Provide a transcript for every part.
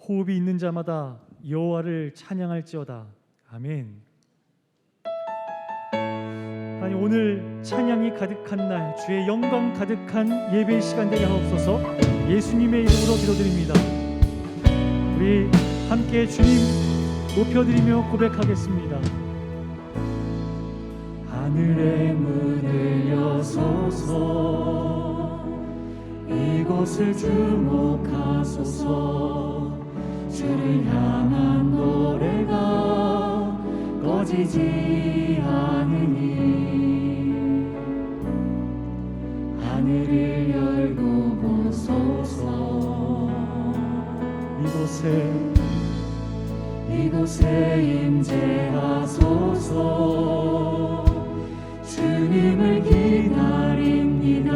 호흡이 있는 자마다 여호와를 찬양할지어다. 아멘. 아니, 오늘 찬양이 가득한 날, 주의 영광 가득한 예배 시간 되게 하옵소서. 예수님의 이름으로 기도드립니다. 우리 함께 주님 높여드리며 고백하겠습니다. 하늘의 문을 여소서, 이곳을 주목하소서. 주를 향한 노래가 꺼지지 않으니 하늘을 열고 보소서. 이곳에 임재하소서. 주님을 기다립니다.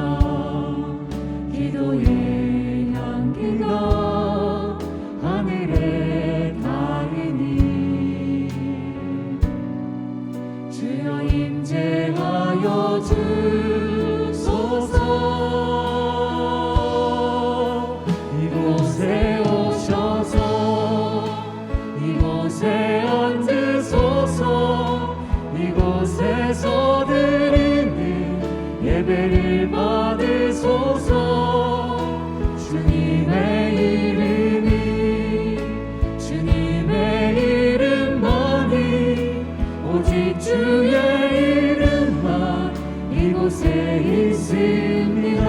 기도의 향기가 하늘에 닿으니 주여 임재하여 주소서. 이곳에 오셔서 이곳에 앉으소서. 이곳에서 드리는 예배를 받으소서. 주님의 이름만이 오직 주의 이름만 이곳에 있습니다.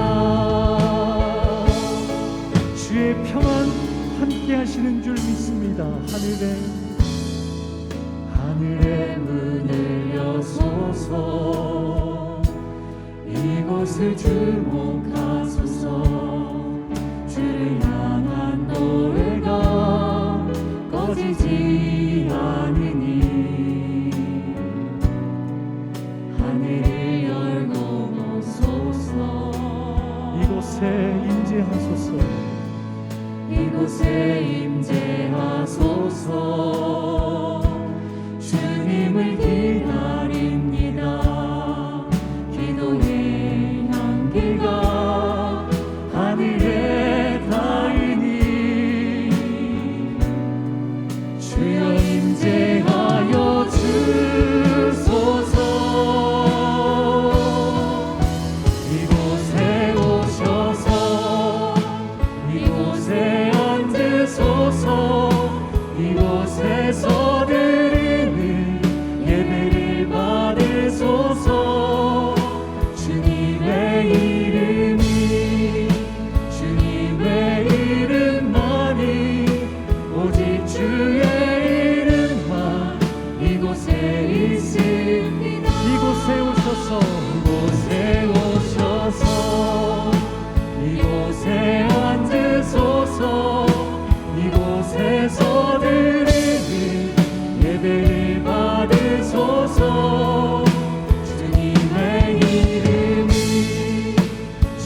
주의 평안 함께 하시는 줄 믿습니다. 하늘의 문을 여소서. 이곳을 주목하소서. 주를 향한 노래가 꺼지지 않으니 하늘을 열고 보소서. 이곳에 임재하소서. 이곳에 임재하소서. 주님을 기다립니다. 기도의 향기가 하늘에 닿으니 주여 임재하여 주소서. 이곳에 오셔서 이곳에 앉으소서. 이곳에서 드리는 예배를 받으소서. 주님의 이름만이 오직 주의 이름만 이곳에 있습니다. 이곳에 오셔서 이곳에 앉으소서. 이곳에서 드리는 예배를 받으소서.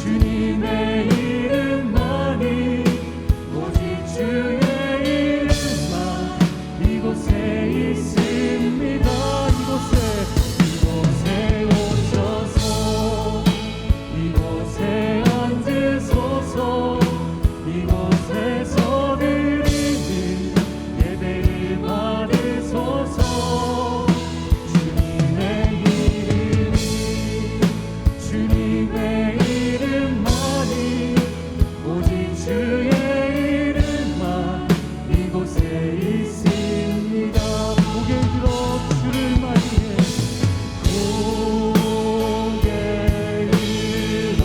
주님의 이름만이 오직 주의 이름만 이곳에 있습니다. 이곳에 오셔서 이곳에 앉으소서. 이곳에서 드리는 예배를 받으소서. 주님의 이름만이 오직 주의 이름만 이곳에 있습니다. 고개 들어 주를 맞이해. 고개 들어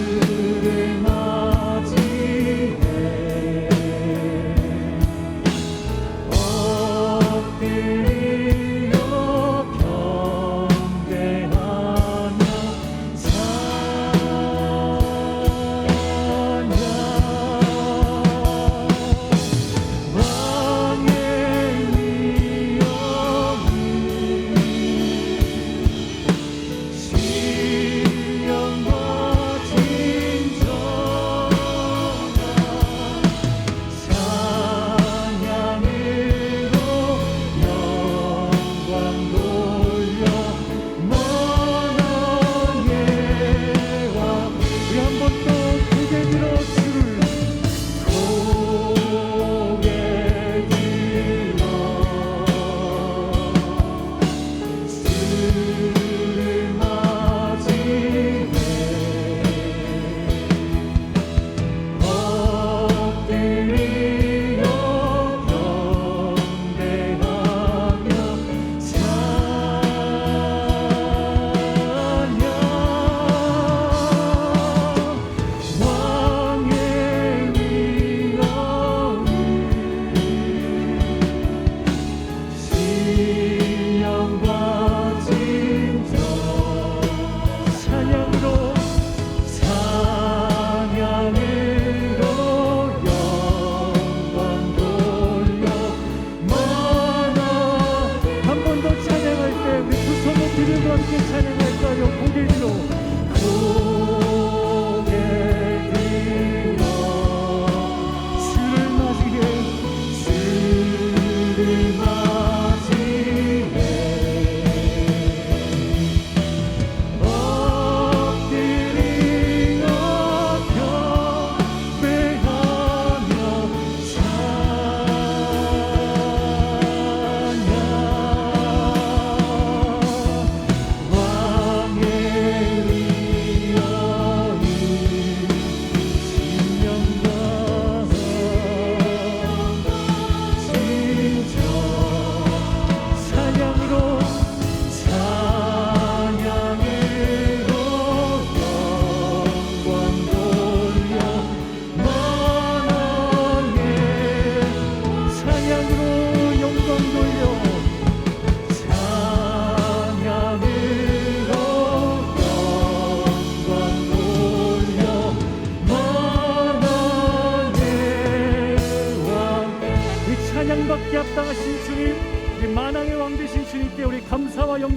주를 맞이해. 엎드려 경배하며 찬양. 왕의 위엄이 신령과 지혜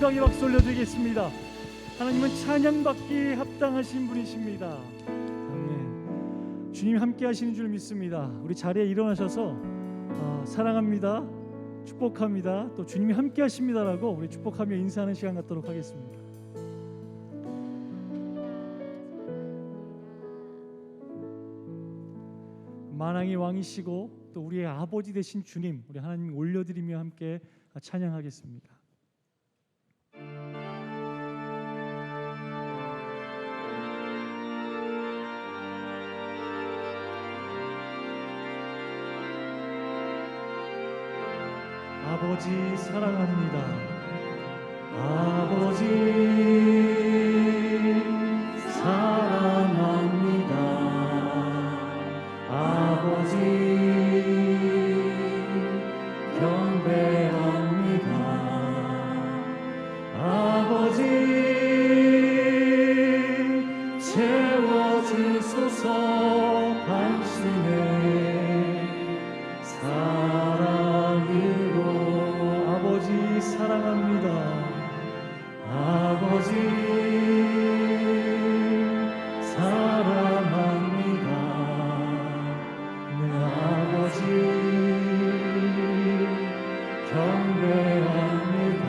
영광의 박수 올려드리겠습니다. 하나님은 찬양받기에 합당하신 분이십니다. 아멘. 주님 함께 하시는 줄 믿습니다. 우리 자리에 일어나셔서 사랑합니다, 축복합니다, 또 주님이 함께 하십니다라고 우리 축복하며 인사하는 시간 갖도록 하겠습니다. 만왕의 왕이시고 또 우리의 아버지 되신 주님, 우리 하나님 올려드리며 함께 찬양하겠습니다. 아버지 사랑합니다. 아버지 사랑합니다. 아버지 경배합니다. 아버지 채워주소서. 당신의 사랑으로. 아버지 사랑합니다. 아버지 사랑합니다. 내 아버지 경배합니다.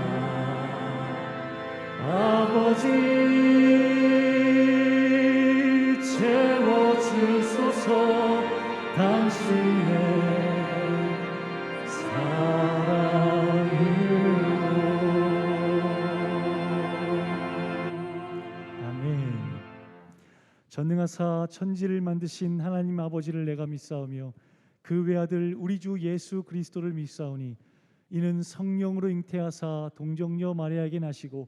아버지 채워주소서. 당신의 전능하사 천지를 만드신 하나님 아버지를 내가 믿사오며 그 외아들 우리 주 예수 그리스도를 믿사오니 이는 성령으로 잉태하사 동정녀 마리아에게 나시고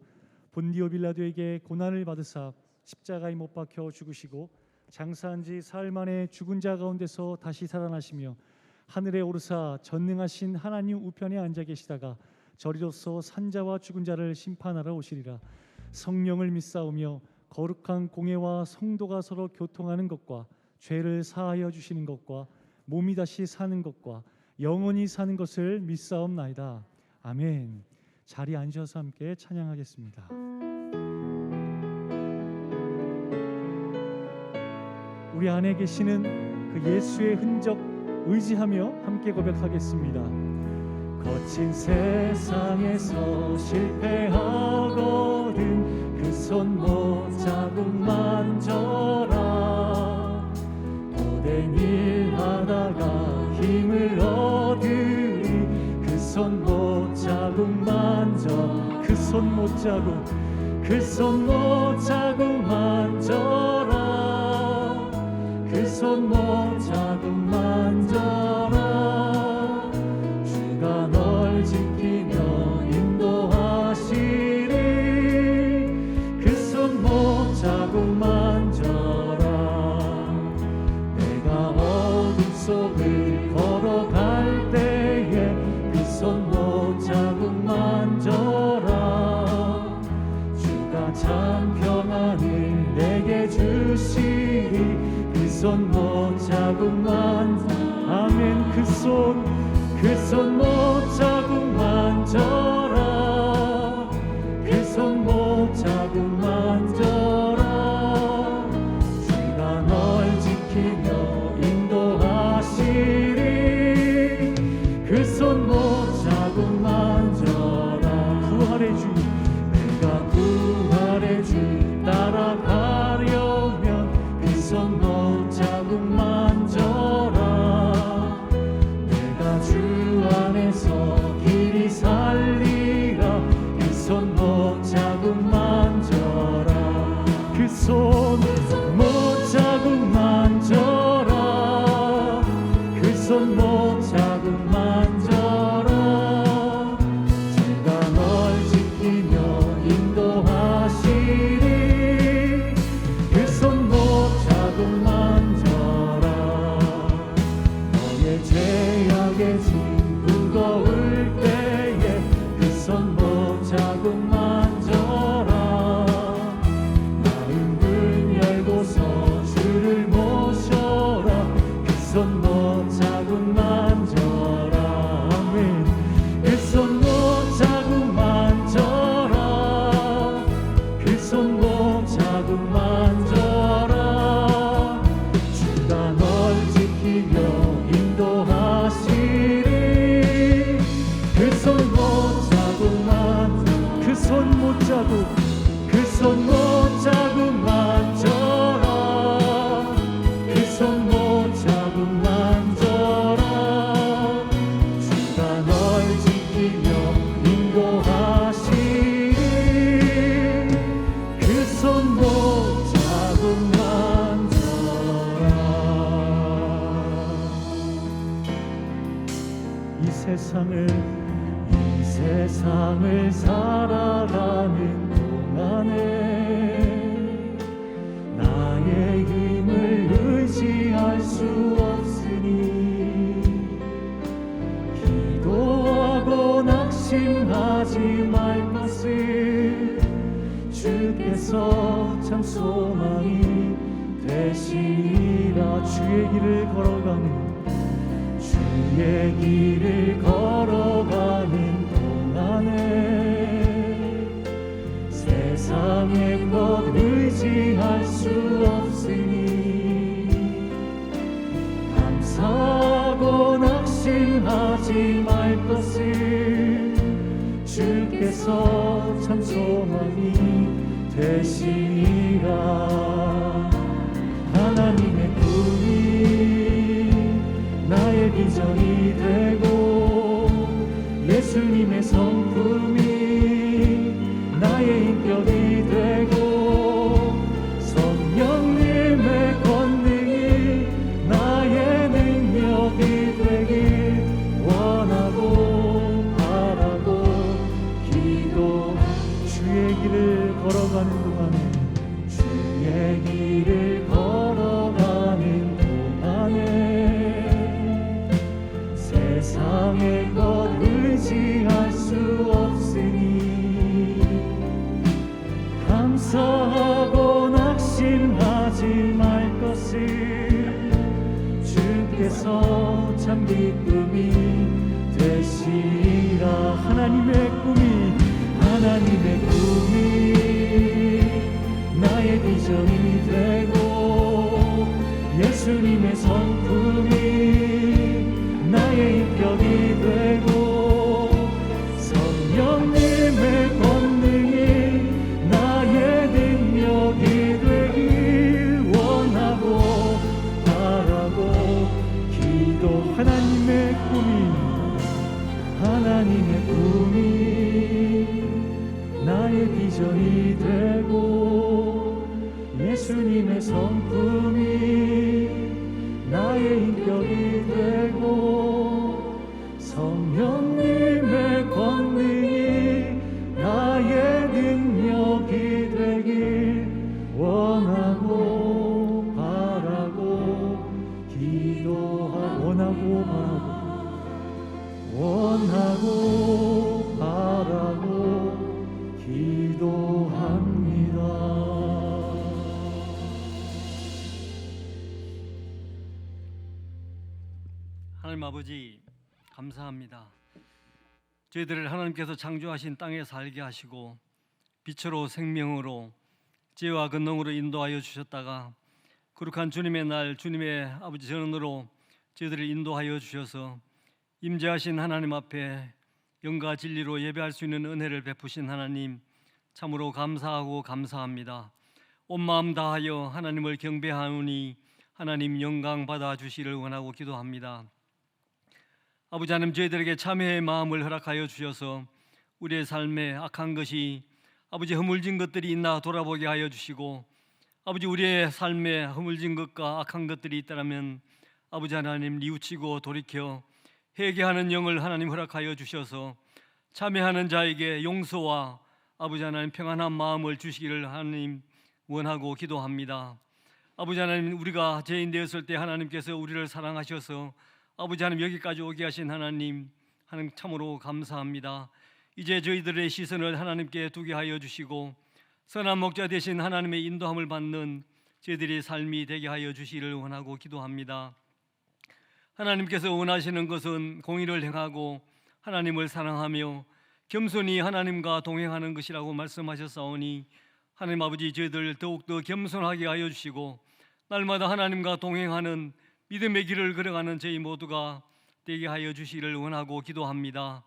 본디오 빌라도에게 고난을 받으사 십자가에 못 박혀 죽으시고 장사한 지 사흘 만에 죽은 자 가운데서 다시 살아나시며 하늘에 오르사 전능하신 하나님 우편에 앉아 계시다가 저리로서 산자와 죽은 자를 심판하러 오시리라. 성령을 믿사오며 거룩한 공회와 성도가 서로 교통하는 것과 죄를 사하여 주시는 것과 몸이 다시 사는 것과 영원히 사는 것을 믿사옵나이다. 아멘. 자리에 앉으셔서 함께 찬양하겠습니다. 우리 안에 계시는 그 예수의 흔적 의지하며 함께 고백하겠습니다. 거친 세상에서 실패하거든 그 손 못 자국 만져라. 고된 일 하다가 힘을 얻으리 그 손 못 자국 만져. 그 손 못 자국, 그 손 못 자국 만져라. 그 손 못 자국 만져라. 주가 널 지키며 인도하시리. 그 손 못 자국 만져라. 내가 어둠 속을 걸어갈 때에 그 손 못 자국 만져라. 주가 참 평안을 내게 주시리. 그 손 못 자국 만져. 아멘. 그 손 못 자국 만져라. 그 손 못 자국 만져라. 주가 널 지키며 인도하시리. 그 손 못 자국 만져라. 부활의 주, 내가 부활의 주 따라가려면 그 손 못 자국 만져라. 내가 주 안에서 길이 살리라. 그 손 못 자국 만져라. 그 손 못 자국 만져라. 그 손 못 자국 만져라. 제가 널 지키며 인도하시리. 그 손 못 자국 만져라. 너의 죄악의 짐 무거울 때에 그 손 못 자국 만져라. 마음 문 열고서 주를 모셔라. 그 손 못 자국 만져라. 아멘. 그 손 못 자국 만져라. 이 세상을 살아가는 동안에 나의 힘을 의지할 수 없으니 기도하고 낙심하지 말 것을 주께서 참 소망이 되시리라. 주의 길을 걸어가는 동안에 세상의 것 의지할 수 없으니 감사하고 낙심하지 말 것을 주께서 참 소망이 되시리라. 하나님의 꿈이 나의 비전이 되고 예수님의 성품이 나의 인격이 되고 성령님의 권능이 나의 능력이 되길 원하고 바라고 기도. 주의 길을 걸어가는 동안에 주의 길을 걸어가는 동안에 세상의 것 의지할 수 없으니 감사하고 낙심하지 말 것을 주께서 참 기쁨이 되시리라. 하나님의 꿈이 나의 비전이 되고 예수님의 성품이 나의 인격이 되고 성령님의 권능이 나의 능력이 되길 원하고 바라고 기도. 하나님의 꿈이 나의 비전이 되고 예수님의 성품이 나의 인격이 되고 성령님의 권능이 나의 능력이 되길 원하고 바라고 기도하고 원하고 바라고 기도합니다. 하나님 아버지 감사합니다. 저희들을 하나님께서 창조하신 땅에 살게 하시고 빛으로 생명으로 지혜와 권능으로 인도하여 주셨다가 거룩한 주님의 날 주님의 아버지 전으로 저희들을 인도하여 주셔서 임재하신 하나님 앞에 영과 진리로 예배할 수 있는 은혜를 베푸신 하나님 참으로 감사하고 감사합니다. 온 마음 다하여 하나님을 경배하오니 하나님 영광 받아 주시기를 원하고 기도합니다. 아버지 하나님 저희들에게 참회의 마음을 허락하여 주셔서 우리의 삶에 악한 것이 아버지 허물진 것들이 있나 돌아보게 하여 주시고 아버지 우리의 삶에 허물진 것과 악한 것들이 있다면 아버지 하나님 뉘우치고 돌이켜 회개하는 영을 하나님 허락하여 주셔서 참회하는 자에게 용서와 아버지 하나님 평안한 마음을 주시기를 하나님 원하고 기도합니다. 아버지 하나님 우리가 죄인 되었을 때 하나님께서 우리를 사랑하셔서 아버지 하나님 여기까지 오게 하신 하나님 참으로 감사합니다. 이제 저희들의 시선을 하나님께 두게 하여 주시고 선한 목자 되신 하나님의 인도함을 받는 저희들의 삶이 되게 하여 주시기를 원하고 기도합니다. 하나님께서 원하시는 것은 공의를 행하고 하나님을 사랑하며 겸손히 하나님과 동행하는 것이라고 말씀하셨사오니 하나님 아버지 저희들 더욱더 겸손하게 하여 주시고 날마다 하나님과 동행하는 믿음의 길을 걸어가는 저희 모두가 되게 하여 주시기를 원하고 기도합니다.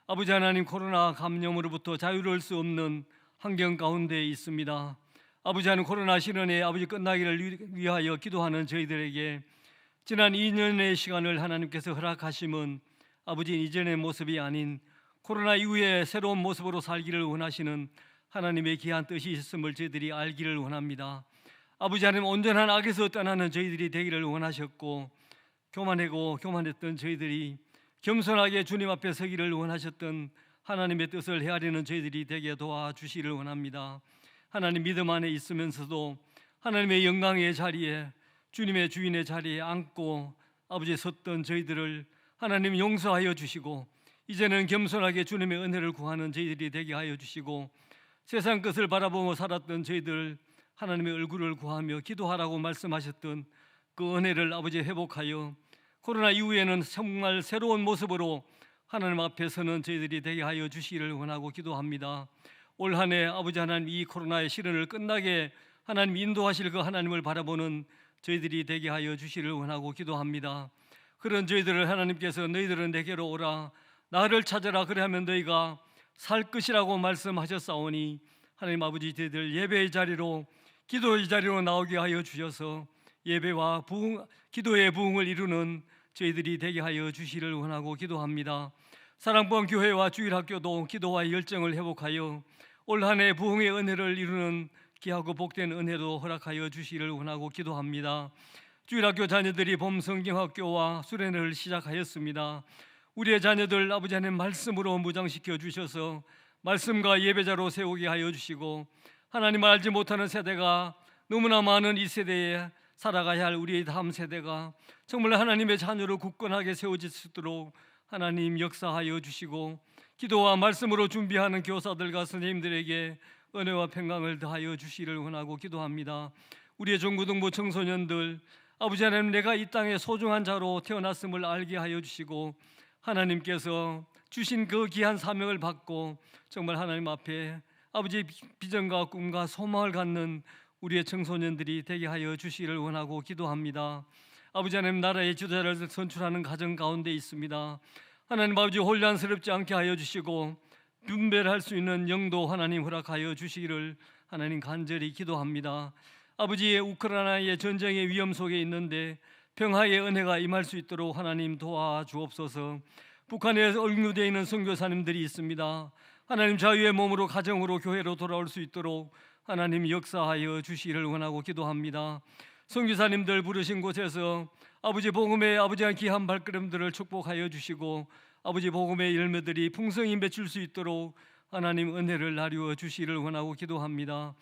아버지 하나님 코로나 감염으로부터 자유로울 수 없는 환경 가운데 있습니다. 아버지 하나님 코로나 시련에 아버지 끝나기를 위하여 기도하는 저희들에게 지난 2년의 시간을 하나님께서 허락하심은 아버지 이전의 모습이 아닌 코로나 이후에 새로운 모습으로 살기를 원하시는 하나님의 귀한 뜻이 있음을 저희들이 알기를 원합니다. 아버지 하나님 온전한 악에서 떠나는 저희들이 되기를 원하셨고 교만했던 저희들이 겸손하게 주님 앞에 서기를 원하셨던 하나님의 뜻을 헤아리는 저희들이 되게 도와주시기를 원합니다. 하나님 믿음 안에 있으면서도 하나님의 영광의 자리에, 주님의 주인의 자리에 앉고 아버지 섰던 저희들을 하나님 용서하여 주시고, 이제는 겸손하게 주님의 은혜를 구하는 저희들이 되게 하여 주시고, 세상 것을 바라보며 살았던 저희들 하나님의 얼굴을 구하며 기도하라고 말씀하셨던 그 은혜를 아버지 회복하여 코로나 이후에는 정말 새로운 모습으로 하나님 앞에 서는 저희들이 되게 하여 주시기를 원하고 기도합니다. 올 한 해 아버지 하나님, 이 코로나의 시련을 끝나게 하나님 인도하실 그 하나님을 바라보는 저희들이 되게 하여 주시기를 원하고 기도합니다. 그런 저희들을 하나님께서 너희들은 내게로 오라, 나를 찾으라, 그리하면 너희가 살 것이라고 말씀하셨사오니, 하나님 아버지, 저희들 예배의 자리로, 기도의 자리로 나오게 하여 주셔서 예배와 기도의 부흥을 이루는 저희들이 되게 하여 주시기를 원하고 기도합니다. 사랑방 교회와 주일학교도 기도와 열정을 회복하여 올 한 해 부흥의 은혜를 이루는 귀하고 복된 은혜도 허락하여 주시기를 원하고 기도합니다. 주일학교 자녀들이 봄 성경학교와 수련회를 시작하였습니다. 우리의 자녀들 아버지 하나님 말씀으로 무장시켜 주셔서 말씀과 예배자로 세우게 하여 주시고, 하나님을 알지 못하는 세대가 너무나 많은 이 세대에 살아가야 할 우리의 다음 세대가 정말 하나님의 자녀로 굳건하게 세워질 수 있도록 하나님 역사하여 주시고, 기도와 말씀으로 준비하는 교사들과 선생님들에게 은혜와 평강을 더하여 주시기를 원하고 기도합니다. 우리의 중고등부 청소년들 아버지 하나님, 내가 이 땅에 소중한 자로 태어났음을 알게 하여 주시고, 하나님께서 주신 그 귀한 사명을 받고 정말 하나님 앞에 아버지의 비전과 꿈과 소망을 갖는 우리의 청소년들이 되게 하여 주시기를 원하고 기도합니다. 아버지 하나님, 나라의 지도자를 선출하는 가정 가운데 있습니다. 하나님 아버지, 혼란스럽지 않게 하여 주시고 분별할 수 있는 영도 하나님 허락하여 주시기를 하나님 간절히 기도합니다. 아버지의 우크라이나의 전쟁의 위험 속에 있는데 평화의 은혜가 임할 수 있도록 하나님 도와주옵소서. 북한에 억류되어 있는 선교사님들이 있습니다. 하나님, 자유의 몸으로 가정으로 교회로 돌아올 수 있도록 하나님 역사하여 주시기를 원하고 기도합니다. 선교사님들 부르신 곳에서 아버지 복음의 아버지의 귀한 발걸음들을 축복하여 주시고, 아버지 복음의 열매들이 풍성히 맺힐 수 있도록 하나님 은혜를 나누어 주시기를 원하고 기도합니다.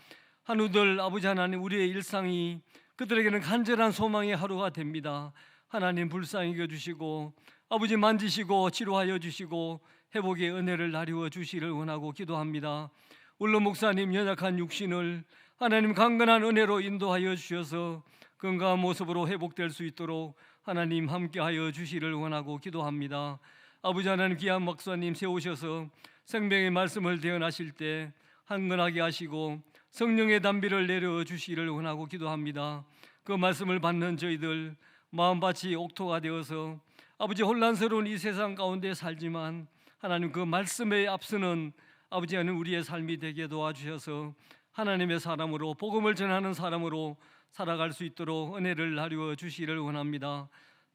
한우들 아버지 하나님, 우리의 일상이 그들에게는 간절한 소망의 하루가 됩니다. 하나님 불쌍히 여겨주시고 아버지 만지시고 치료하여 주시고 회복의 은혜를 나누어 주시기를 원하고 기도합니다. 울로 목사님 연약한 육신을 하나님 강건한 은혜로 인도하여 주셔서 건강한 모습으로 회복될 수 있도록 하나님 함께하여 주시기를 원하고 기도합니다. 아버지 하나님, 귀한 목사님 세우셔서 생명의 말씀을 대언하실 때 한건하게 하시고 성령의 담비를 내려 주시기를 원하고 기도합니다. 그 말씀을 받는 저희들 마음밭이 옥토가 되어서 아버지 혼란스러운 이 세상 가운데 살지만 하나님 그 말씀에 앞서는 아버지 하나님 우리의 삶이 되게 도와주셔서 하나님의 사람으로, 복음을 전하는 사람으로 살아갈 수 있도록 은혜를 나누어 주시기를 원합니다.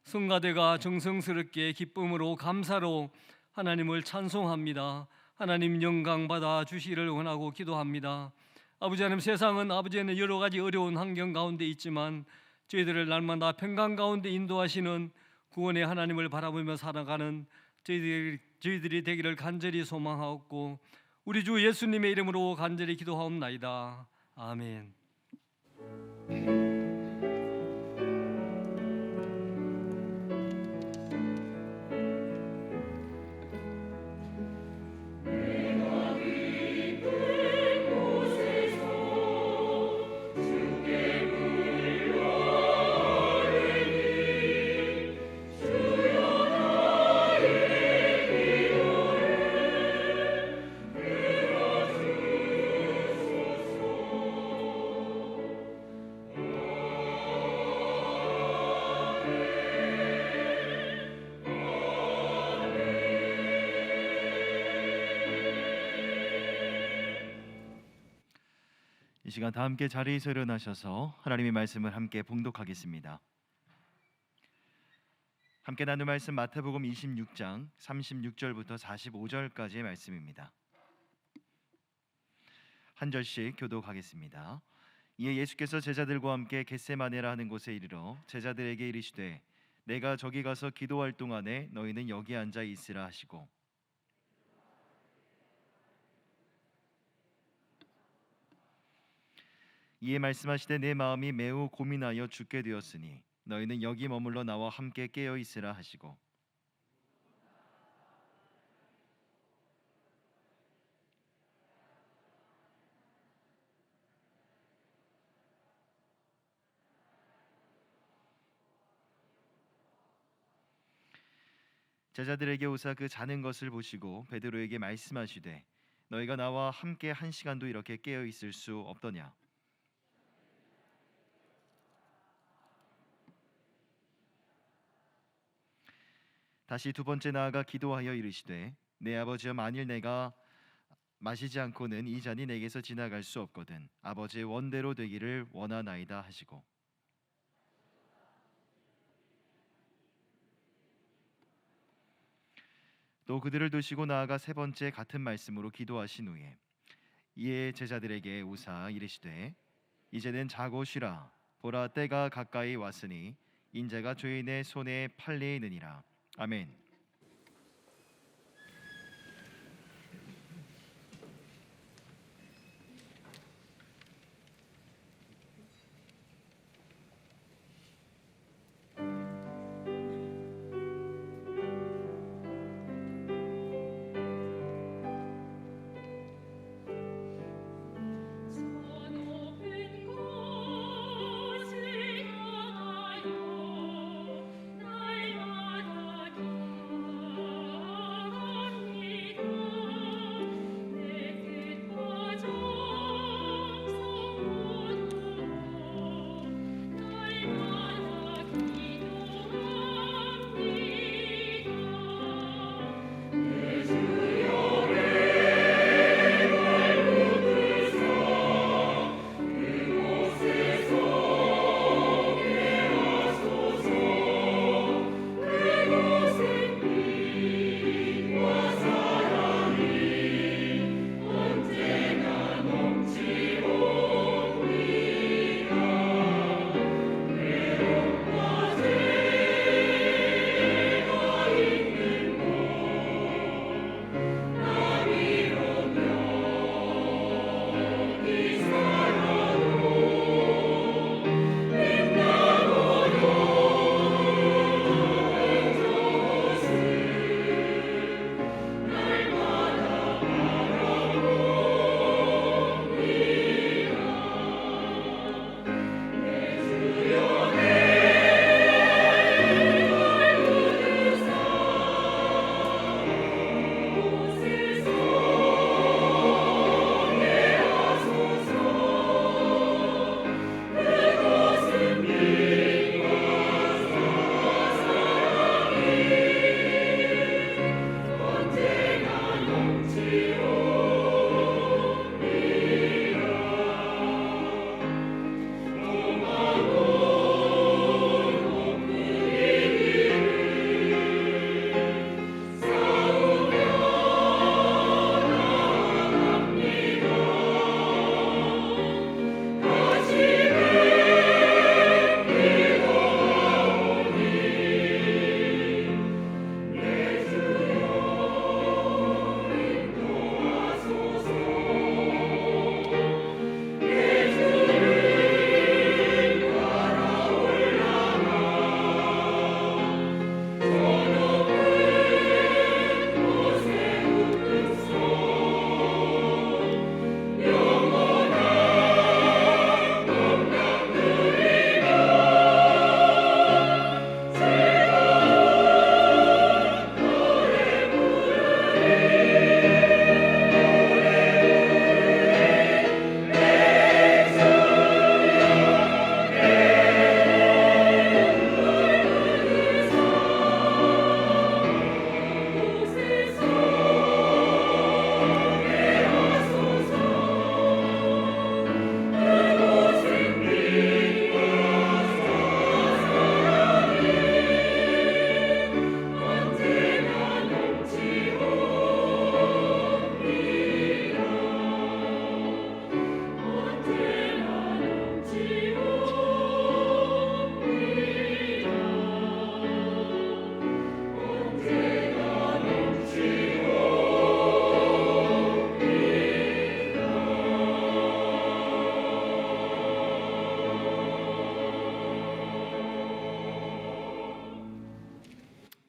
성가대가 정성스럽게 기쁨으로 감사로 하나님을 찬송합니다. 하나님 영광 받아 주시기를 원하고 기도합니다. 아버지 하나님, 세상은 아버지는 여러 가지 어려운 환경 가운데 있지만 저희들을 날마다 평강 가운데 인도하시는 구원의 하나님을 바라보며 살아가는 저희들이 되기를 간절히 소망하옵고 우리 주 예수님의 이름으로 간절히 기도하옵나이다. 아멘. 이 시간 다 함께 자리에서 일어나셔서 하나님의 말씀을 함께 봉독하겠습니다. 함께 나눌 말씀 마태복음 26장 36절부터 45절까지의 말씀입니다. 한 절씩 교독하겠습니다. 이에 예수께서 제자들과 함께 겟세마네라 하는 곳에 이르러 제자들에게 이르시되 내가 저기 가서 기도할 동안에 너희는 여기 앉아 있으라 하시고 이에 말씀하시되 내 마음이 매우 고민하여 죽게 되었으니 너희는 여기 머물러 나와 함께 깨어 있으라 하시고 제자들에게 오사 그 자는 것을 보시고 베드로에게 말씀하시되 너희가 나와 함께 한 시간도 이렇게 깨어 있을 수 없더냐. 다시 두 번째 나아가 기도하여 이르시되 내 아버지여 만일 내가 마시지 않고는 이 잔이 내게서 지나갈 수 없거든 아버지의 원대로 되기를 원하나이다 하시고 또 그들을 두시고 나아가 세 번째 같은 말씀으로 기도하신 후에 이에 제자들에게 우사 이르시되 이제는 자고 쉬라 보라 때가 가까이 왔으니 인자가 죄인의 손에 팔리느니라. 아멘. 날마다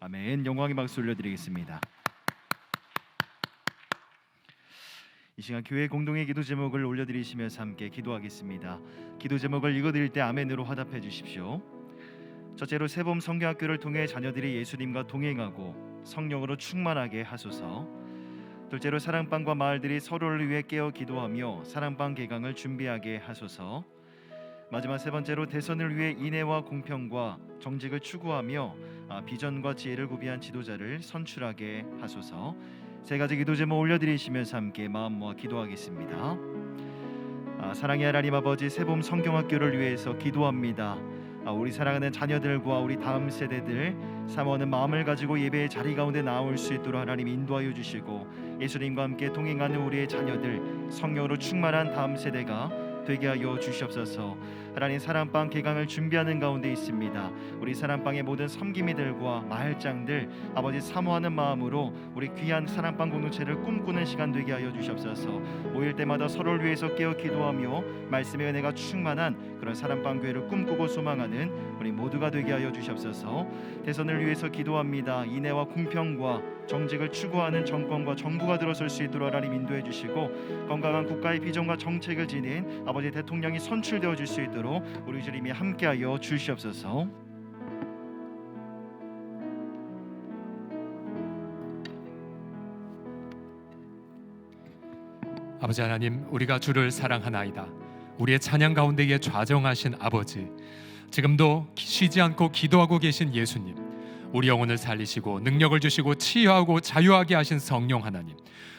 아멘. 영광의 박수 올려드리겠습니다. 이 시간 교회 공동의 기도 제목을 올려드리시면서 함께 기도하겠습니다. 기도 제목을 읽어드릴 때 아멘으로 화답해 주십시오. 첫째로 새봄 성경학교를 통해 자녀들이 예수님과 동행하고 성령으로 충만하게 하소서. 둘째로 사랑방과 마을들이 서로를 위해 깨어 기도하며 사랑방 개강을 준비하게 하소서. 마지막 세 번째로 대선을 위해 인애와 공평과 정직을 추구하며 비전과 지혜를 구비한 지도자를 선출하게 하소서. 세 가지 기도 제목 올려드리시면서 함께 마음 모아 기도하겠습니다. 사랑의 하나님 아버지, 새봄 성경학교를 위해서 기도합니다. 우리 사랑하는 자녀들과 우리 다음 세대들 사모하는 마음을 가지고 예배의 자리 가운데 나올 수 있도록 하나님 인도하여 주시고, 예수님과 함께 동행하는 우리의 자녀들 성령으로 충만한 다음 세대가 되게 하여 주시옵소서. 하나님, 사랑방 개강을 준비하는 가운데 있습니다. 우리 사랑방의 모든 섬김이들과 마을장들 아버지 사모하는 마음으로 우리 귀한 사랑방 공동체를 꿈꾸는 시간 되게 하여 주시옵소서. 모일 때마다 서로를 위해서 깨어 기도하며 말씀의 은혜가 충만한 그런 사랑방 교회를 꿈꾸고 소망하는 우리 모두가 되게 하여 주시옵소서. 대선을 위해서 기도합니다. 인애와 공평과 정직을 추구하는 정권과 정부가 들어설 수 있도록 하나님 인도해 주시고, 건강한 국가의 비전과 정책을 지닌 아버지 대통령이 선출되어 줄 수 있도록 우리 주님이 함께하여 주시옵소서. 아버지 하나님, 우리가 주를 사랑하나이다. 우리의 찬양 가운데에 좌정하신 아버지, 지금도 쉬지 않고 기도하고 계신 예수님, 우리 영혼을 살리시고 능력을 주시고 치유하고 자유하게 하신 성령 하나님,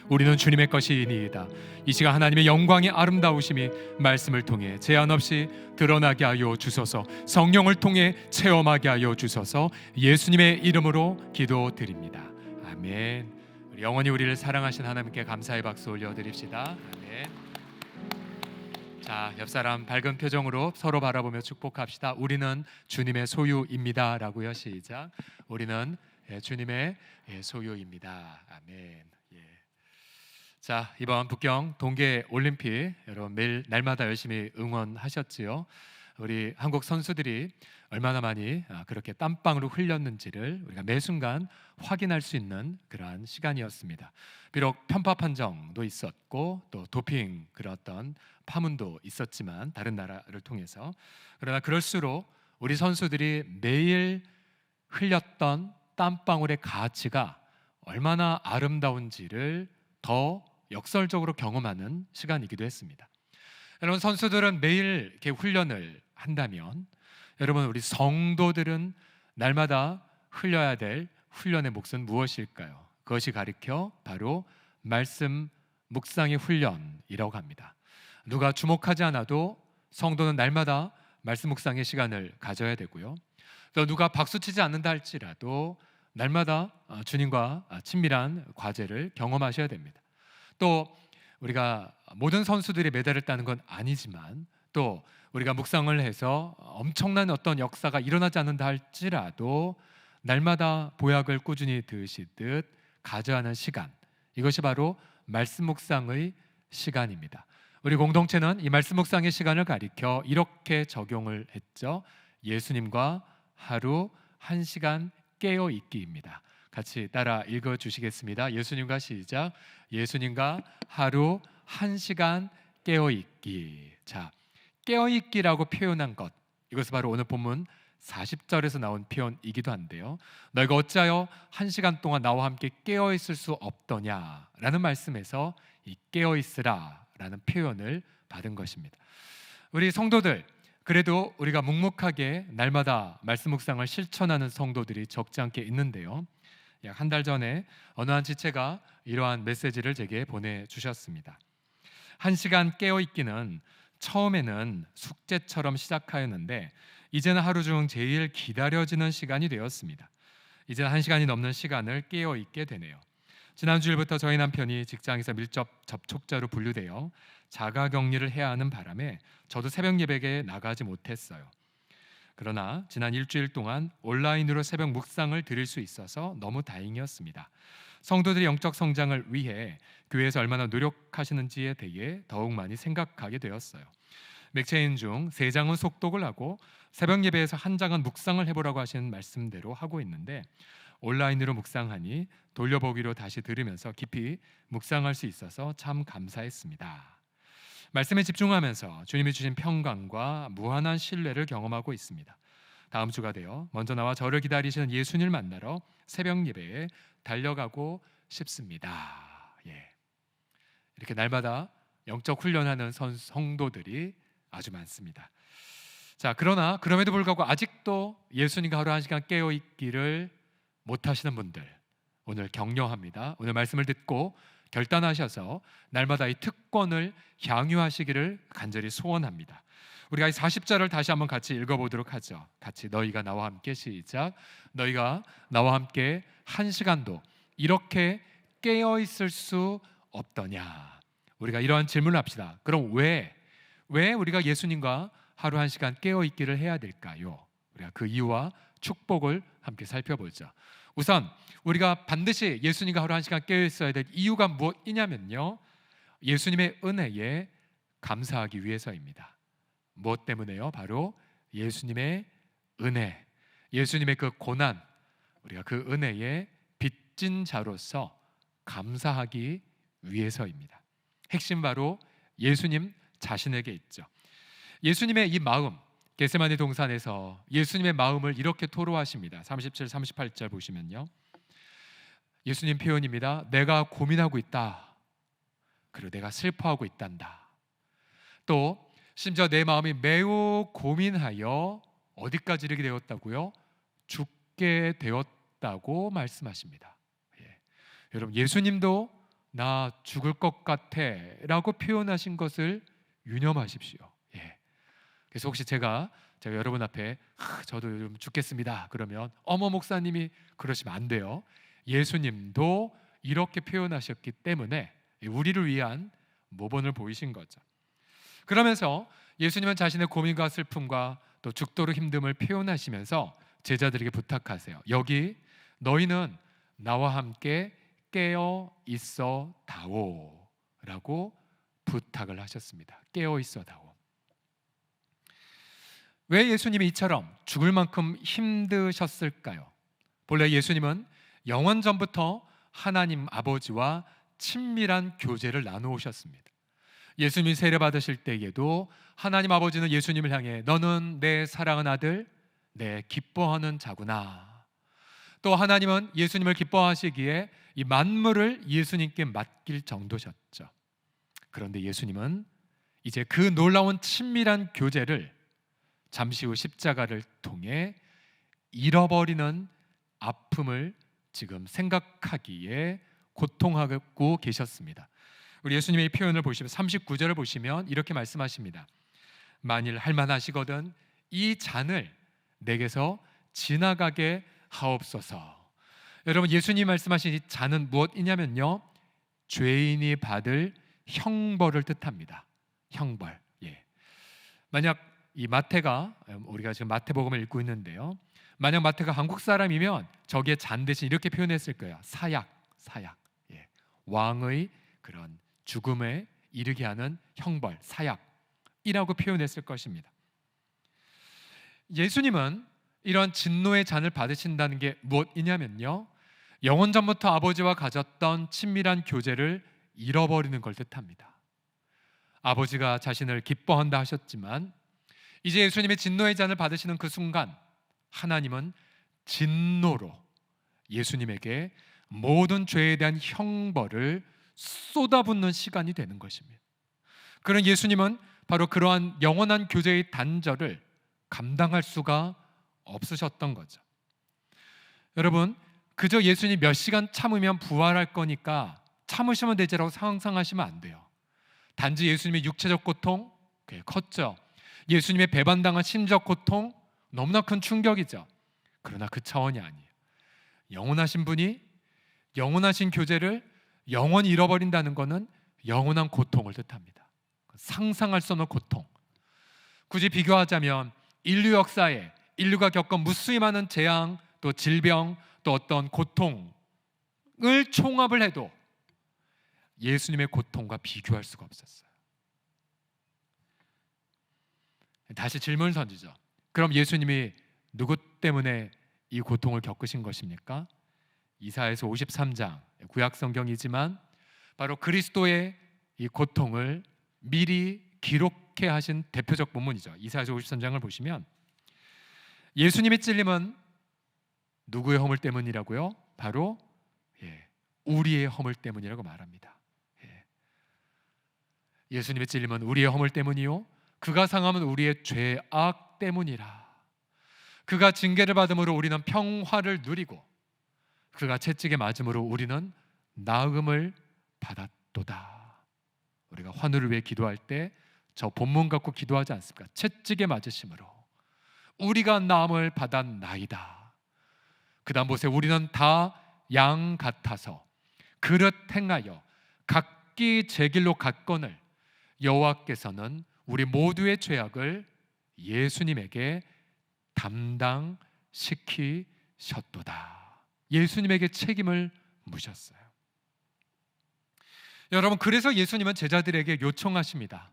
우리는 주님의 것이니이다. 이 시간 하나님의 영광의 아름다우심이 말씀을 통해 제한 없이 드러나게 하여 주소서. 성령을 통해 체험하게 하여 주소서. 예수님의 이름으로 기도드립니다. 아멘. 우리 영원히 우리를 사랑하신 하나님께 감사의 박수 올려드립시다. 아멘. 자, 옆사람 밝은 표정으로 서로 바라보며 축복합시다. 우리는 주님의 소유입니다 라고요. 시작. 우리는 주님의 소유입니다. 아멘. 예. 자, 이번 북경 동계올림픽 여러분 매일 날마다 열심히 응원하셨지요. 우리 한국 선수들이 얼마나 많이 그렇게 땀방울을 흘렸는지를 우리가 매 순간 확인할 수 있는 그러한 시간이었습니다. 비록 편파 판정도 있었고 또 도핑 그런 어떤 파문도 있었지만 다른 나라를 통해서, 그러나 그럴수록 우리 선수들이 매일 흘렸던 땀방울의 가치가 얼마나 아름다운지를 더 역설적으로 경험하는 시간이기도 했습니다. 여러분, 선수들은 매일 이렇게 훈련을 한다면 여러분, 우리 성도들은 날마다 흘려야 될 훈련의 몫은 무엇일까요? 그것이 가리켜 바로 말씀 묵상의 훈련이라고 합니다. 누가 주목하지 않아도 성도는 날마다 말씀 묵상의 시간을 가져야 되고요. 또 누가 박수치지 않는다 할지라도 날마다 주님과 친밀한 과제를 경험하셔야 됩니다. 또 우리가 모든 선수들이 메달을 따는 건 아니지만, 또 우리가 묵상을 해서 엄청난 어떤 역사가 일어나지 않는다 할지라도 날마다 보약을 꾸준히 드시듯 가져야 하는 시간, 이것이 바로 말씀 묵상의 시간입니다. 우리 공동체는 이 말씀 묵상의 시간을 가리켜 이렇게 적용을 했죠. 예수님과 하루 1시간 깨어 있기입니다. 같이 따라 읽어 주시겠습니다. 예수님과 시작. 예수님과 하루 1시간 깨어 있기. 자, 깨어 있기라고 표현한 것, 이것은 바로 오늘 본문 40절에서 나온 표현이기도 한데요. 너희가 어찌하여 1시간 동안 나와 함께 깨어 있을 수 없더냐라는 말씀에서 이 깨어 있으라 라는 표현을 받은 것입니다. 우리 성도들, 그래도 우리가 묵묵하게 날마다 말씀 묵상을 실천하는 성도들이 적지 않게 있는데요. 약 한 달 전에 어느 한 지체가 이러한 메시지를 제게 보내주셨습니다. 1시간 깨어있기는 처음에는 숙제처럼 시작하였는데 이제는 하루 중 제일 기다려지는 시간이 되었습니다. 이제는 1시간이 넘는 시간을 깨어있게 되네요. 지난 주일부터 저희 남편이 직장에서 밀접 접촉자로 분류되어 자가격리를 해야 하는 바람에 저도 새벽 예배에 나가지 못했어요. 그러나 지난 일주일 동안 온라인으로 새벽 묵상을 드릴 수 있어서 너무 다행이었습니다. 성도들의 영적 성장을 위해 교회에서 얼마나 노력하시는지에 대해 더욱 많이 생각하게 되었어요. 맥체인 중 3장은 속독을 하고 새벽 예배에서 1장은 묵상을 해보라고 하시는 말씀대로 하고 있는데, 온라인으로 묵상하니 돌려보기로 다시 들으면서 깊이 묵상할 수 있어서 참 감사했습니다. 말씀에 집중하면서 주님이 주신 평강과 무한한 신뢰를 경험하고 있습니다. 다음 주가 되어 먼저 나와 저를 기다리시는 예수님을 만나러 새벽 예배에 달려가고 싶습니다. 예. 이렇게 날마다 영적 훈련하는 성도들이 아주 많습니다. 자, 그러나 그럼에도 불구하고 아직도 예수님과 하루 한 시간 깨어 있기를 못하시는 분들, 오늘 격려합니다. 오늘 말씀을 듣고 결단하셔서 날마다 이 특권을 향유하시기를 간절히 소원합니다. 우리가 이 40절을 다시 한번 같이 읽어보도록 하죠. 같이 너희가 나와 함께 시작. 너희가 나와 함께 한 시간도 이렇게 깨어 있을 수 없더냐. 우리가 이러한 질문을 합시다. 그럼 왜 우리가 예수님과 하루 한 시간 깨어 있기를 해야 될까요? 우리가 그 이유와 축복을 함께 살펴보죠. 우선 우리가 반드시 예수님과 하루 한 시간 깨어 있어야 될 이유가 무엇이냐면요, 예수님의 은혜에 감사하기 위해서입니다. 무엇 때문에요? 바로 예수님의 은혜, 예수님의 그 고난, 우리가 그 은혜에 빚진 자로서 감사하기 위해서입니다. 핵심 바로 예수님 자신에게 있죠. 예수님의 이 마음, 겟세마네 동산에서 예수님의 마음을 이렇게 토로하십니다. 37, 38절 보시면요, 예수님 표현입니다. 내가 고민하고 있다. 그리고 내가 슬퍼하고 있단다. 또 심지어 내 마음이 매우 고민하여 어디까지 이르게 되었다고요? 죽게 되었다고 말씀하십니다. 예. 여러분, 예수님도 나 죽을 것 같아 라고 표현하신 것을 유념하십시오. 예. 그래서 혹시 제가 여러분 앞에 저도 요즘 죽겠습니다 그러면 어머 목사님이 그러시면 안 돼요. 예수님도 이렇게 표현하셨기 때문에 우리를 위한 모본을 보이신 거죠. 그러면서 예수님은 자신의 고민과 슬픔과 또 죽도록 힘듦을 표현하시면서 제자들에게 부탁하세요. 여기 너희는 나와 함께 깨어 있어 다오 라고 부탁을 하셨습니다. 깨어 있어 다오. 왜 예수님이 이처럼 죽을 만큼 힘드셨을까요? 본래 예수님은 영원 전부터 하나님 아버지와 친밀한 교제를 나누셨습니다. 예수님이 세례 받으실 때에도 하나님 아버지는 예수님을 향해 너는 내 사랑하는 아들, 내 기뻐하는 자구나. 또 하나님은 예수님을 기뻐하시기에 이 만물을 예수님께 맡길 정도셨죠. 그런데 예수님은 이제 그 놀라운 친밀한 교제를 잠시 후 십자가를 통해 잃어버리는 아픔을 지금 생각하기에 고통하고 계셨습니다. 우리 예수님의 이 표현을 보시면 39절을 보시면 이렇게 말씀하십니다. 만일 할만하시거든 이 잔을 내게서 지나가게 하옵소서. 여러분, 예수님이 말씀하신 이 잔은 무엇이냐면요, 죄인이 받을 형벌을 뜻합니다. 형벌. 예. 만약 이 마태가, 우리가 지금 마태복음을 읽고 있는데요, 만약 마태가 한국 사람이면 저기에 잔 대신 이렇게 표현했을 거예요. 사약. 예. 왕의 그런 죽음에 이르게 하는 형벌, 사약이라고 표현했을 것입니다. 예수님은 이런 진노의 잔을 받으신다는 게 무엇이냐면요, 영원 전부터 아버지와 가졌던 친밀한 교제를 잃어버리는 걸 뜻합니다. 아버지가 자신을 기뻐한다 하셨지만 이제 예수님의 진노의 잔을 받으시는 그 순간 하나님은 진노로 예수님에게 모든 죄에 대한 형벌을 쏟아붓는 시간이 되는 것입니다. 그런 예수님은 바로 그러한 영원한 교제의 단절을 감당할 수가 없으셨던 거죠. 여러분, 그저 예수님 몇 시간 참으면 부활할 거니까 참으시면 되지라고 상상하시면 안 돼요. 단지 예수님의 육체적 고통 그게 컸죠. 예수님의 배반당한 심적 고통 너무나 큰 충격이죠. 그러나 그 차원이 아니에요. 영원하신 분이 영원하신 교제를 영원히 잃어버린다는 것은 영원한 고통을 뜻합니다. 상상할 수 없는 고통. 굳이 비교하자면 인류 역사에 인류가 겪은 무수히 많은 재앙, 또 질병, 또 어떤 고통을 총합을 해도 예수님의 고통과 비교할 수가 없었어요. 다시 질문을 던지죠. 그럼 예수님이 누구 때문에 이 고통을 겪으신 것입니까? 이사야서 53장 구약 성경이지만 바로 그리스도의 이 고통을 미리 기록해 하신 대표적 본문이죠. 이사야서 53장을 보시면 예수님의 찔림은 누구의 허물 때문이라고요? 바로 우리의 허물 때문이라고 말합니다. 예수님의 찔림은 우리의 허물 때문이요, 그가 상함은 우리의 죄악 때문이라. 그가 징계를 받음으로 우리는 평화를 누리고 그가 채찍에 맞음으로 우리는 나음을 받았도다. 우리가 환우를 위해 기도할 때 저 본문 갖고 기도하지 않습니까? 채찍에 맞으심으로 우리가 나음을 받았나이다. 그 다음 보세요. 우리는 다 양 같아서 그릇 행하여 각기 제 길로 갔거늘 여호와께서는 우리 모두의 죄악을 예수님에게 담당시키셨도다. 예수님에게 책임을 묻으셨어요. 여러분, 그래서 예수님은 제자들에게 요청하십니다.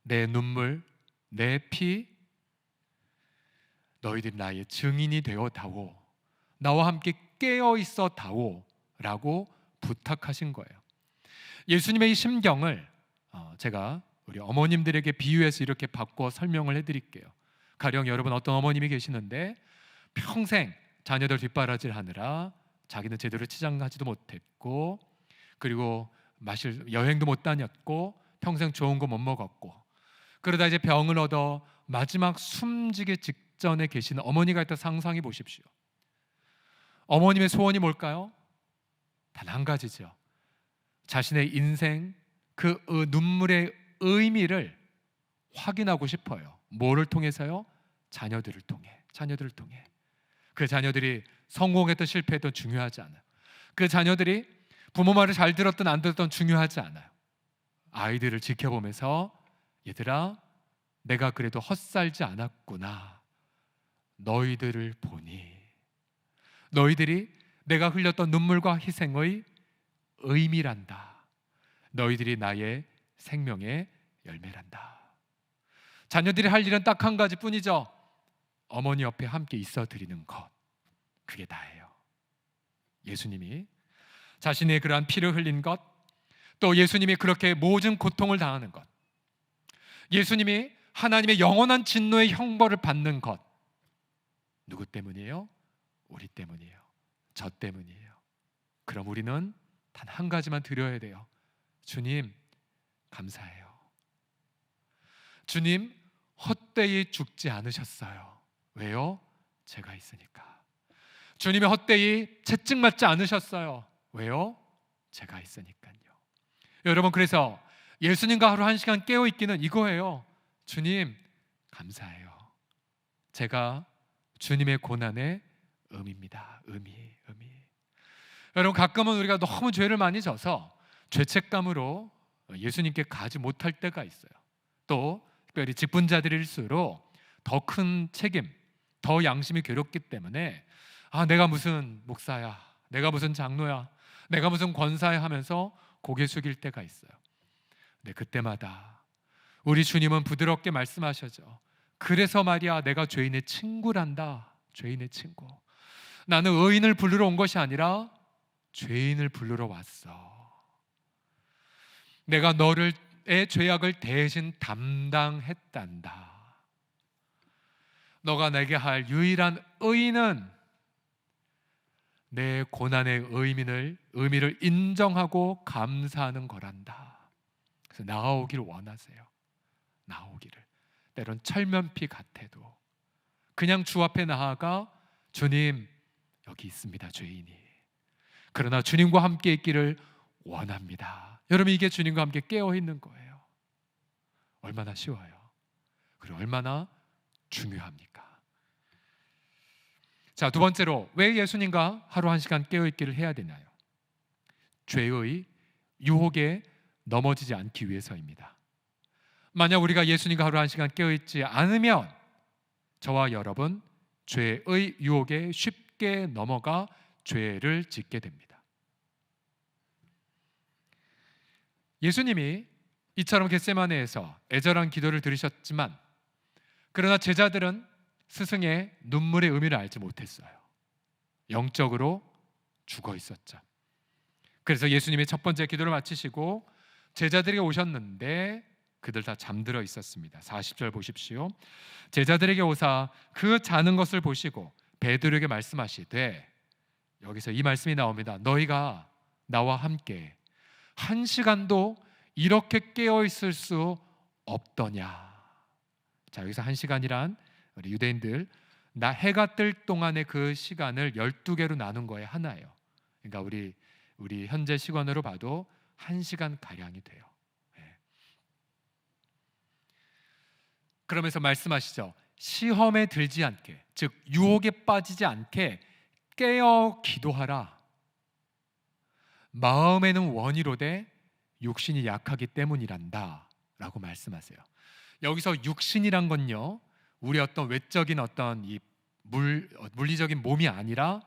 내 눈물, 내 피, 너희들이 나의 증인이 되어 다오. 나와 함께 깨어 있어 다오 라고 부탁하신 거예요. 예수님의 이 심경을 제가 우리 어머님들에게 비유해서 이렇게 바꿔 설명을 해드릴게요. 가령 여러분 어떤 어머님이 계시는데 평생 자녀들 뒷바라지를 하느라 자기는 제대로 치장하지도 못했고, 그리고 여행도 못 다녔고, 평생 좋은 거 못 먹었고, 그러다 이제 병을 얻어 마지막 숨지기 직전에 계시는 어머니가 있다 상상해 보십시오. 어머님의 소원이 뭘까요? 단 한 가지죠. 자신의 인생 그 눈물의 의미를 확인하고 싶어요. 뭐를 통해서요? 자녀들을 통해. 그 자녀들이 성공했든 실패했든 중요하지 않아요. 그 자녀들이 부모 말을 잘 들었든 안 들었든 중요하지 않아요. 아이들을 지켜보면서 얘들아, 내가 그래도 헛살지 않았구나. 너희들을 보니 너희들이 내가 흘렸던 눈물과 희생의 의미란다. 너희들이 나의 생명의 열매란다. 자녀들이 할 일은 딱 한 가지뿐이죠. 어머니 옆에 함께 있어 드리는 것. 그게 다예요. 예수님이 자신의 그러한 피를 흘린 것, 또 예수님이 그렇게 모든 고통을 당하는 것, 예수님이 하나님의 영원한 진노의 형벌을 받는 것, 누구 때문이에요? 우리 때문이에요. 저 때문이에요. 그럼 우리는 단 한 가지만 드려야 돼요. 주님, 감사해요. 주님, 헛되이 죽지 않으셨어요. 왜요? 제가 있으니까. 주님이 헛되이 채찍맞지 않으셨어요. 왜요? 제가 있으니까요. 여러분, 그래서 예수님과 하루 1시간 깨어있기는 이거예요. 주님, 감사해요. 제가 주님의 고난의 의미입니다. 의미. 여러분, 가끔은 우리가 너무 죄를 많이 져서 죄책감으로 예수님께 가지 못할 때가 있어요. 또 특별히 직분자들일수록 더 큰 책임, 더 양심이 괴롭기 때문에 내가 무슨 목사야, 내가 무슨 장로야, 내가 무슨 권사야 하면서 고개 숙일 때가 있어요. 근데 그때마다 우리 주님은 부드럽게 말씀하셔죠. 그래서 말이야, 내가 죄인의 친구란다. 죄인의 친구. 나는 의인을 부르러 온 것이 아니라 죄인을 부르러 왔어. 내가 너의 죄악을 대신 담당했단다. 너가 내게 할 유일한 의의는 내 고난의 의미를 인정하고 감사하는 거란다. 그래서 나아오기를 원하세요. 나아오기를. 때론 철면피 같아도 그냥 주 앞에 나아가 주님, 여기 있습니다, 죄인이. 그러나 주님과 함께 있기를 원합니다. 여러분, 이게 주님과 함께 깨어있는 거예요. 얼마나 쉬워요. 그리고 얼마나 중요합니까? 자, 두 번째로 왜 예수님과 하루 1시간 깨어있기를 해야 되나요? 죄의 유혹에 넘어지지 않기 위해서입니다. 만약 우리가 예수님과 하루 1시간 깨어있지 않으면 저와 여러분 죄의 유혹에 쉽게 넘어가 죄를 짓게 됩니다. 예수님이 이처럼 겟세마네에서 애절한 기도를 들으셨지만, 그러나 제자들은 스승의 눈물의 의미를 알지 못했어요. 영적으로 죽어 있었죠. 그래서 예수님이 첫 번째 기도를 마치시고 제자들에게 오셨는데 그들 다 잠들어 있었습니다. 40절 보십시오. 제자들에게 오사 그 자는 것을 보시고 베드로에게 말씀하시되, 여기서 이 말씀이 나옵니다. 너희가 나와 함께 1시간도 이렇게 깨어 있을 수 없더냐. 자, 여기서 1시간이란 우리 유대인들 해가 뜰 동안의 그 시간을 12개로 나눈 거에 하나예요. 그러니까 우리 현재 시간으로 봐도 1시간 가량이 돼요. 그러면서 말씀하시죠. 시험에 들지 않게, 즉 유혹에 빠지지 않게 깨어 기도하라. 마음에는 원이로되 육신이 약하기 때문이란다 라고 말씀하세요. 여기서 육신이란 건요, 우리 어떤 외적인 어떤 이 물리적인 몸이 아니라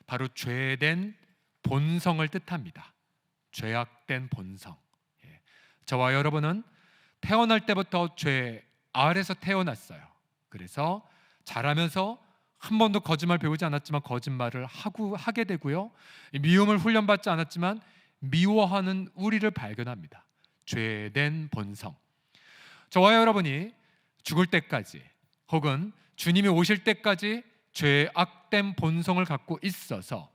바로 죄된 본성을 뜻합니다. 죄악된 본성. 저와 여러분은 태어날 때부터 죄 아래서 태어났어요. 그래서 자라면서 한 번도 거짓말 배우지 않았지만 거짓말을 하게 되고요, 미움을 훈련받지 않았지만 미워하는 우리를 발견합니다. 죄된 본성. 저와 여러분이 죽을 때까지 혹은 주님이 오실 때까지 죄악된 본성을 갖고 있어서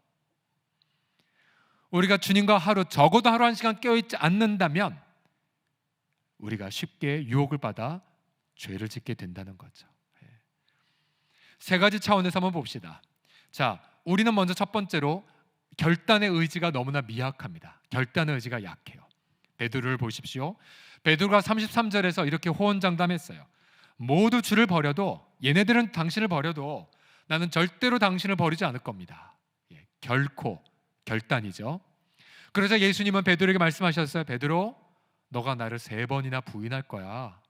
우리가 주님과 적어도 하루 1시간 깨어있지 않는다면 우리가 쉽게 유혹을 받아 죄를 짓게 된다는 거죠. 세 가지 차원에서 한번 봅시다. 자, 우리는 먼저 첫 번째로 결단의 의지가 너무나 미약합니다. 결단의 의지가 약해요. 베드로를 보십시오. 베드로가 33절에서 이렇게 호언장담했어요. 모두 주를 버려도, 얘네들은 당신을 버려도 나는 절대로 당신을 버리지 않을 겁니다. 결코, 결단이죠. 그러자 예수님은 베드로에게 말씀하셨어요. 베드로, 너가 나를 3번이나 부인할 거야.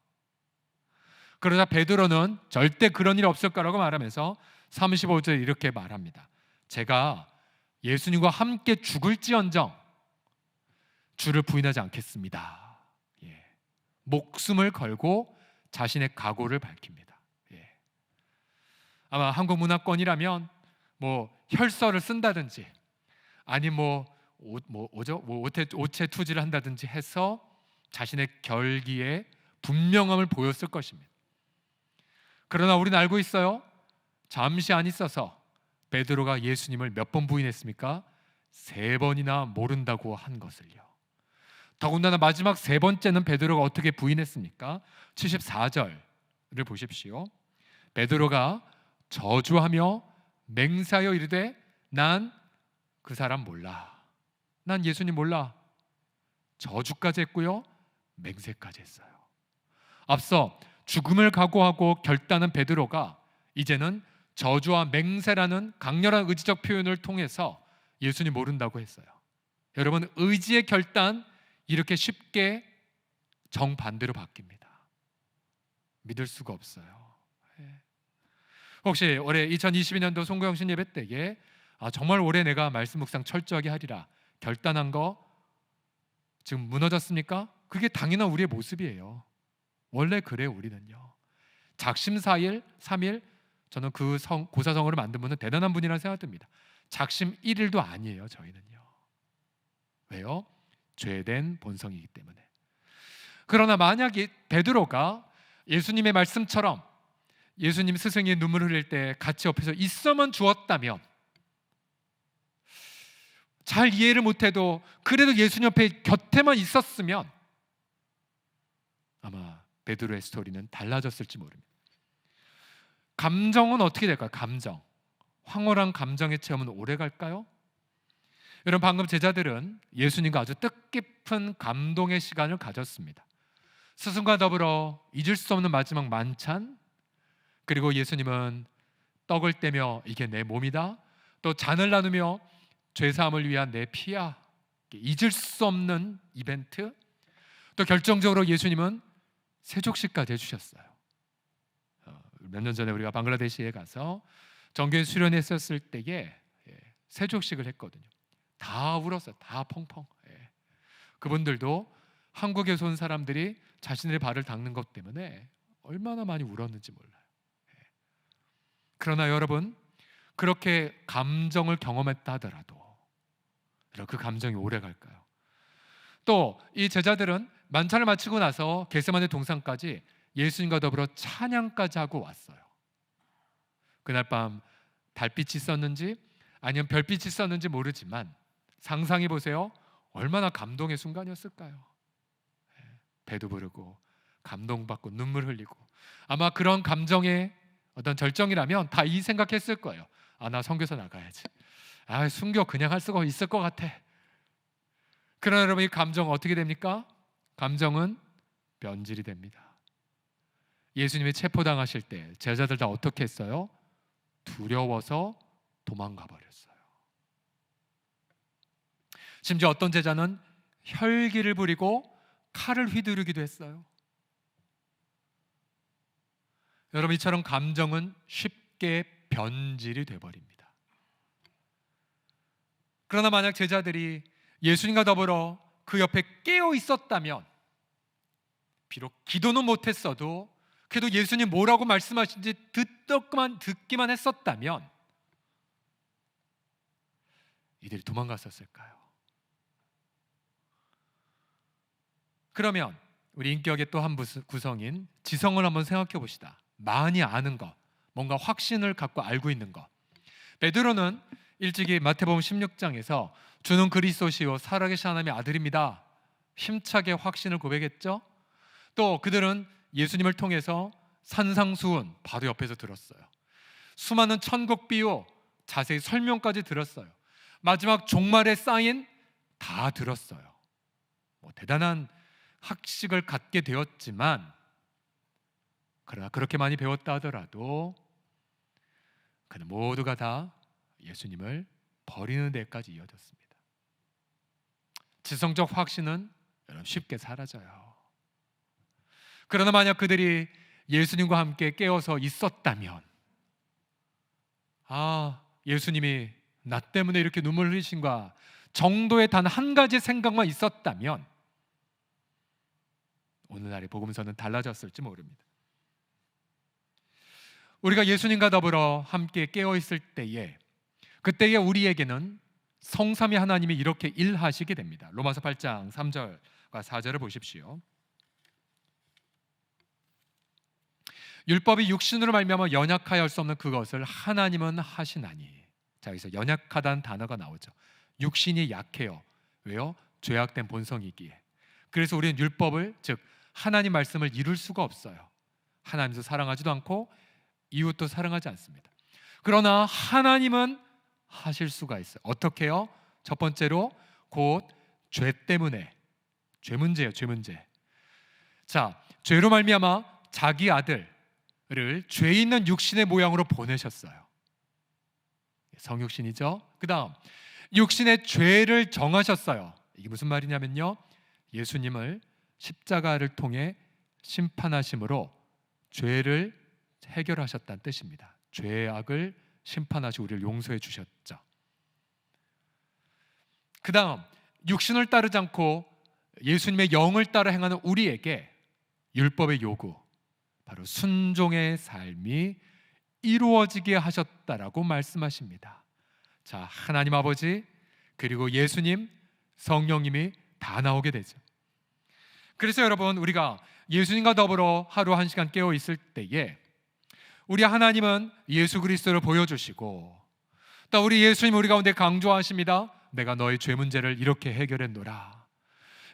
그러자 베드로는 절대 그런 일 없을 거라고 말하면서 35절에 이렇게 말합니다. 제가 예수님과 함께 죽을지언정 주를 부인하지 않겠습니다. 목숨을 걸고 자신의 각오를 밝힙니다. 아마 한국 문화권이라면 혈서를 쓴다든지 아니 오체 투지를 한다든지 해서 자신의 결기에 분명함을 보였을 것입니다. 그러나 우리는 알고 있어요. 잠시 안 있어서 베드로가 예수님을 몇 번 부인했습니까? 3번이나 모른다고 한 것을요. 더군다나 마지막 3번째는 베드로가 어떻게 부인했습니까? 74절을 보십시오. 베드로가 저주하며 맹세하여 이르되 난 그 사람 몰라. 난 예수님 몰라. 저주까지 했고요, 맹세까지 했어요. 앞서 죽음을 각오하고 결단한 베드로가 이제는 저주와 맹세라는 강렬한 의지적 표현을 통해서 예수님 모른다고 했어요. 여러분, 의지의 결단 이렇게 쉽게 정반대로 바뀝니다. 믿을 수가 없어요. 혹시 올해 2022년도 송구영신 예배 때에 정말 올해 내가 말씀 묵상 철저하게 하리라 결단한 거 지금 무너졌습니까? 그게 당연한 우리의 모습이에요. 원래 그래요. 우리는요. 작심 3일 저는 그 고사성어를 만든 분은 대단한 분이라는 생각이 듭니다. 작심 1일도 아니에요. 저희는요. 왜요? 죄된 본성이기 때문에. 그러나 만약에 베드로가 예수님의 말씀처럼 예수님 스승이 눈물을 흘릴 때 같이 옆에서 있어만 주었다면, 잘 이해를 못해도 그래도 예수님 옆에 곁에만 있었으면 아마 베드로의 스토리는 달라졌을지 모릅니다. 감정은 어떻게 될까요? 감정, 황홀한 감정의 체험은 오래 갈까요? 여러분, 방금 제자들은 예수님과 아주 뜻깊은 감동의 시간을 가졌습니다. 스승과 더불어 잊을 수 없는 마지막 만찬, 그리고 예수님은 떡을 떼며 이게 내 몸이다, 또 잔을 나누며 죄사함을 위한 내 피야, 잊을 수 없는 이벤트, 또 결정적으로 예수님은 세족식까지 해주셨어요. 몇 년 전에 우리가 방글라데시에 가서 정교회 수련했었을 때에 세족식을 했거든요. 다 울었어요. 다 펑펑. 그분들도 한국에서 온 사람들이 자신의 발을 닦는 것 때문에 얼마나 많이 울었는지 몰라요. 그러나 여러분, 그렇게 감정을 경험했다 하더라도 그 감정이 오래 갈까요? 또 이 제자들은 만찬을 마치고 나서 겟세마네 동산까지 예수님과 더불어 찬양까지 하고 왔어요. 그날 밤 달빛이 있었는지 아니면 별빛이 있었는지 모르지만 상상해 보세요. 얼마나 감동의 순간이었을까요? 배도 부르고 감동받고 눈물 흘리고, 아마 그런 감정의 어떤 절정이라면 다 이 생각했을 거예요. 나 선교사 나가야지. 순교 그냥 할 수가 있을 것 같아. 그러나 여러분, 이 감정 어떻게 됩니까? 감정은 변질이 됩니다. 예수님이 체포당하실 때 제자들 다 어떻게 했어요? 두려워서 도망가 버렸어요. 심지어 어떤 제자는 혈기를 부리고 칼을 휘두르기도 했어요. 여러분, 이처럼 감정은 쉽게 변질이 돼버립니다. 그러나 만약 제자들이 예수님과 더불어 그 옆에 깨어 있었다면, 비록 기도는 못했어도 그래도 예수님 뭐라고 말씀하신지 듣기만 했었다면 이들이 도망갔었을까요? 그러면 우리 인격의 또 한 구성인 지성을 한번 생각해 봅시다. 많이 아는 것, 뭔가 확신을 갖고 알고 있는 것. 베드로는 일찍이 마태복음 16장에서 주는 그리스도시요 살아계신 하나님의 아들입니다, 힘차게 확신을 고백했죠. 또 그들은 예수님을 통해서 산상수훈 바로 옆에서 들었어요. 수많은 천국 비유 자세히 설명까지 들었어요. 마지막 종말의 사인 다 들었어요. 대단한 학식을 갖게 되었지만, 그러나 그렇게 많이 배웠다 하더라도 그는 모두가 다 예수님을 버리는 데까지 이어졌습니다. 지성적 확신은 여러분 쉽게 사라져요. 그러나 만약 그들이 예수님과 함께 깨어서 있었다면, 예수님이 나 때문에 이렇게 눈물 흘리신가 정도의 단 한 가지 생각만 있었다면 오늘날의 복음서는 달라졌을지 모릅니다. 우리가 예수님과 더불어 함께 깨어있을 때에, 그때에 우리에게는 성삼위 하나님이 이렇게 일하시게 됩니다. 로마서 8장 3절과 4절을 보십시오. 율법이 육신으로 말미암아 연약하여 할 수 없는 그것을 하나님은 하시나니. 자, 여기서 연약하다는 단어가 나오죠. 육신이 약해요. 왜요? 죄악된 본성이기에. 그래서 우리는 율법을, 즉 하나님 말씀을 이룰 수가 없어요. 하나님도 사랑하지도 않고 이웃도 사랑하지 않습니다. 그러나 하나님은 하실 수가 있어요. 어떻게요? 첫 번째로 곧 죄 때문에, 죄 문제예요. 죄 문제. 자, 죄로 말미암아 자기 아들을 죄 있는 육신의 모양으로 보내셨어요. 성육신이죠. 그 다음 육신의 죄를 정하셨어요. 이게 무슨 말이냐면요, 예수님을 십자가를 통해 심판하심으로 죄를 해결하셨다는 뜻입니다. 죄악을 심판하시고 우리를 용서해 주셨죠. 그 다음 육신을 따르지 않고 예수님의 영을 따라 행하는 우리에게 율법의 요구, 바로 순종의 삶이 이루어지게 하셨다라고 말씀하십니다. 자, 하나님 아버지 그리고 예수님, 성령님이 다 나오게 되죠. 그래서 여러분, 우리가 예수님과 더불어 하루 한 시간 깨어 있을 때에 우리 하나님은 예수 그리스도를 보여주시고, 또 우리 예수님 우리 가운데 강조하십니다. 내가 너의 죄 문제를 이렇게 해결했노라.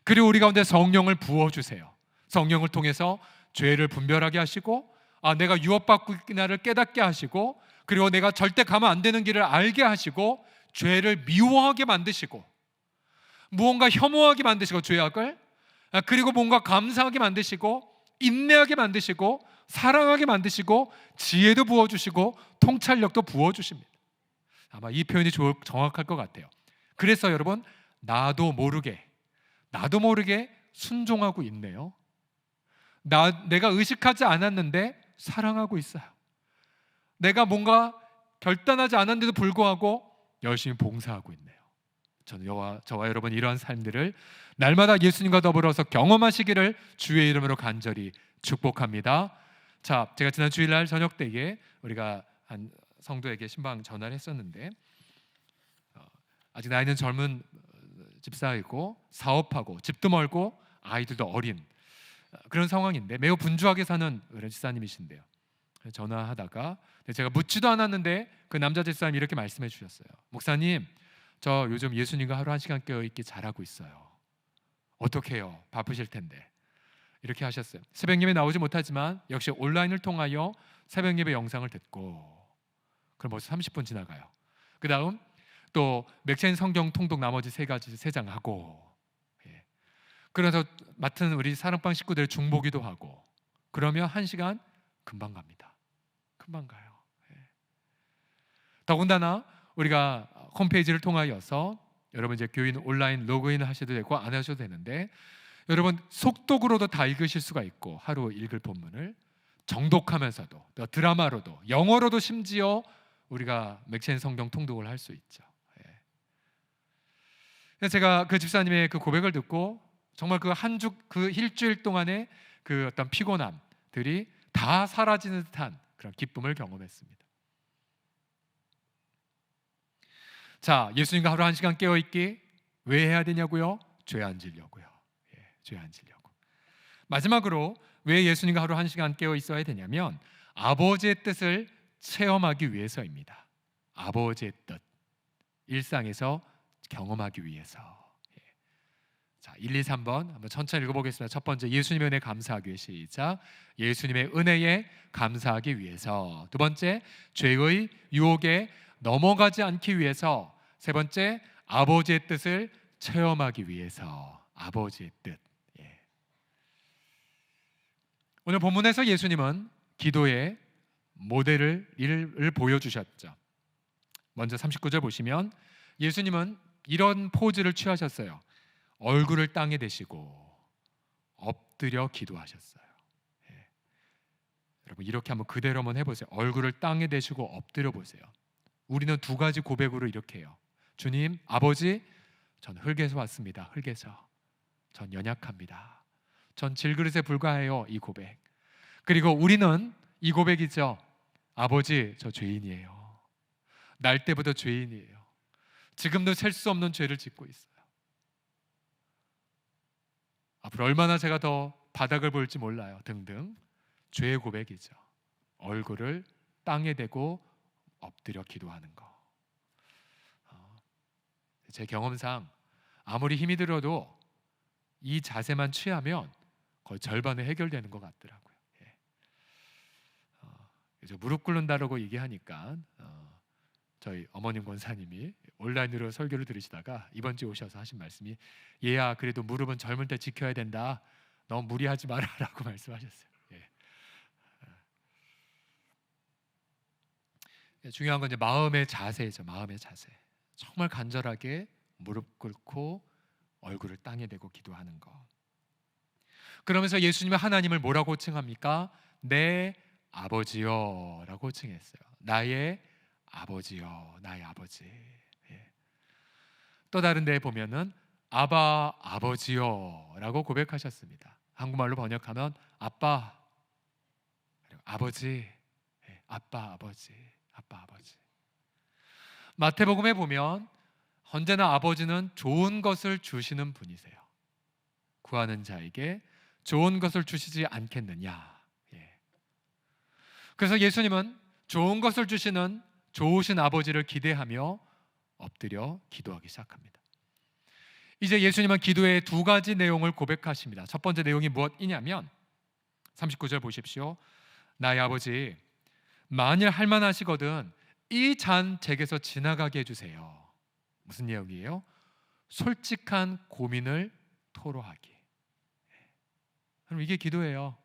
그리고 우리 가운데 성령을 부어주세요. 성령을 통해서 죄를 분별하게 하시고, 내가 유업받고 있나를 깨닫게 하시고, 그리고 내가 절대 가면 안 되는 길을 알게 하시고, 죄를 미워하게 만드시고, 무언가 혐오하게 만드시고, 죄악을, 그리고 뭔가 감사하게 만드시고, 인내하게 만드시고, 사랑하게 만드시고, 지혜도 부어주시고, 통찰력도 부어주십니다. 아마 이 표현이 정확할 것 같아요. 그래서 여러분, 나도 모르게 순종하고 있네요. 내가 의식하지 않았는데 사랑하고 있어요. 내가 뭔가 결단하지 않았는데도 불구하고 열심히 봉사하고 있네요. 저와 여러분, 이러한 삶들을 날마다 예수님과 더불어서 경험하시기를 주의 이름으로 간절히 축복합니다. 자, 제가 지난 주일날 저녁 때에 우리가 한 성도에게 신방 전화를 했었는데, 아직 나이는 젊은 집사이고 사업하고 집도 멀고 아이들도 어린 그런 상황인데 매우 분주하게 사는 그런 집사님이신데요. 전화하다가 제가 묻지도 않았는데 그 남자 집사님이 이렇게 말씀해 주셨어요. 목사님, 저 요즘 예수님과 하루 1시간 깨어있기 잘하고 있어요. 어떻게 해요? 바쁘실 텐데. 이렇게 하셨어요. 새벽 예배 나오지 못하지만 역시 온라인을 통하여 새벽 예배 영상을 듣고, 그럼 벌써 30분 지나가요. 그 다음 또 맥체인 성경 통독 나머지 3장 하고, 그래서 맡은 우리 사랑방 식구들 중보기도 하고, 그러면 1시간 금방 갑니다. 금방 가요. 더군다나 우리가 홈페이지를 통하여서 여러분 이제 교인 온라인 로그인을 하셔도 되고 안 하셔도 되는데, 여러분 속독으로도 다 읽으실 수가 있고, 하루 읽을 본문을 정독하면서도 또 드라마로도 영어로도 심지어 우리가 맥체인 성경 통독을 할 수 있죠. 제가 그 집사님의 그 고백을 듣고 정말 그 일주일 동안의 그 어떤 피곤함들이 다 사라지는 듯한 그런 기쁨을 경험했습니다. 자, 예수님과 하루 1시간 깨어있기 왜 해야 되냐고요? 죄 안 지려고요. 죄 안 지려고. 마지막으로 왜 예수님과 하루 1시간 깨어 있어야 되냐면 아버지의 뜻을 체험하기 위해서입니다. 아버지의 뜻, 일상에서 경험하기 위해서. 자, 1, 2, 3번 한번 천천히 읽어보겠습니다. 첫 번째, 예수님의 은혜 감사하기 위해. 시작. 예수님의 은혜에 감사하기 위해서. 두 번째, 죄의 유혹에 넘어가지 않기 위해서. 세 번째, 아버지의 뜻을 체험하기 위해서. 아버지의 뜻. 오늘 본문에서 예수님은 기도의 모델을 보여주셨죠. 먼저 39절 보시면 예수님은 이런 포즈를 취하셨어요. 얼굴을 땅에 대시고 엎드려 기도하셨어요. 여러분 이렇게 한번 그대로 한번 해보세요. 얼굴을 땅에 대시고 엎드려 보세요. 우리는 2가지 고백으로 이렇게 해요. 주님, 아버지, 전 흙에서 왔습니다. 흙에서. 전 연약합니다. 전 질그릇에 불과해요. 이 고백. 그리고 우리는 이 고백이죠. 아버지, 저 죄인이에요. 날 때부터 죄인이에요. 지금도 셀 수 없는 죄를 짓고 있어요. 앞으로 얼마나 제가 더 바닥을 볼지 몰라요. 등등. 죄의 고백이죠. 얼굴을 땅에 대고 엎드려 기도하는 거. 제 경험상 아무리 힘이 들어도 이 자세만 취하면 거의 절반은 해결되는 것 같더라고요. 이제 무릎 꿇는다라고 얘기하니까 저희 어머님 권사님이 온라인으로 설교를 들으시다가 이번 주에 오셔서 하신 말씀이, 얘야 그래도 무릎은 젊을 때 지켜야 된다. 너무 무리하지 마라라고 말씀하셨어요. 중요한 건 이제 마음의 자세죠. 마음의 자세. 정말 간절하게 무릎 꿇고 얼굴을 땅에 대고 기도하는 거. 그러면서 예수님은 하나님을 뭐라고 칭합니까? 내 아버지요 라고 칭했어요. 나의 아버지요, 나의 아버지. 또 다른 데에 보면은 아바 아버지요 라고 고백하셨습니다. 한국말로 번역하면 아빠, 아버지, 아빠 아버지, 아빠 아버지. 마태복음에 보면 언제나 아버지는 좋은 것을 주시는 분이세요. 구하는 자에게 좋은 것을 주시지 않겠느냐. 그래서 예수님은 좋은 것을 주시는 좋으신 아버지를 기대하며 엎드려 기도하기 시작합니다. 이제 예수님은 기도의 2가지 내용을 고백하십니다. 첫 번째 내용이 무엇이냐면 39절 보십시오. 나의 아버지, 만일 할만하시거든 이 잔 제게서 지나가게 해주세요. 무슨 내용이에요? 솔직한 고민을 토로하기. 그럼 이게 기도예요.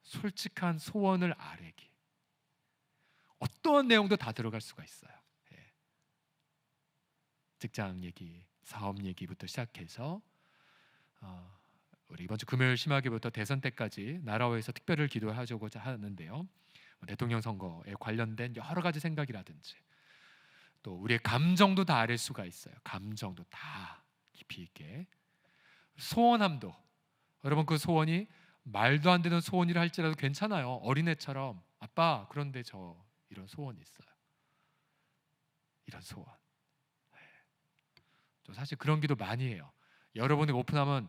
솔직한 소원을 아뢰기. 어떠한 내용도 다 들어갈 수가 있어요. 직장 얘기, 사업 얘기부터 시작해서 우리 이번 주 금요일 심하게부터 대선 때까지 나라와에서 특별을 기도하려고자 하는데요. 대통령 선거에 관련된 여러 가지 생각이라든지 또 우리의 감정도 다 아뢰 수가 있어요. 감정도 다 깊이 있게. 소원함도, 여러분 그 소원이 말도 안 되는 소원이라 할지라도 괜찮아요. 어린애처럼 아빠 그런데 저 이런 소원이 있어요. 이런 소원. 저 사실 그런 기도 많이 해요. 여러분이 오픈하면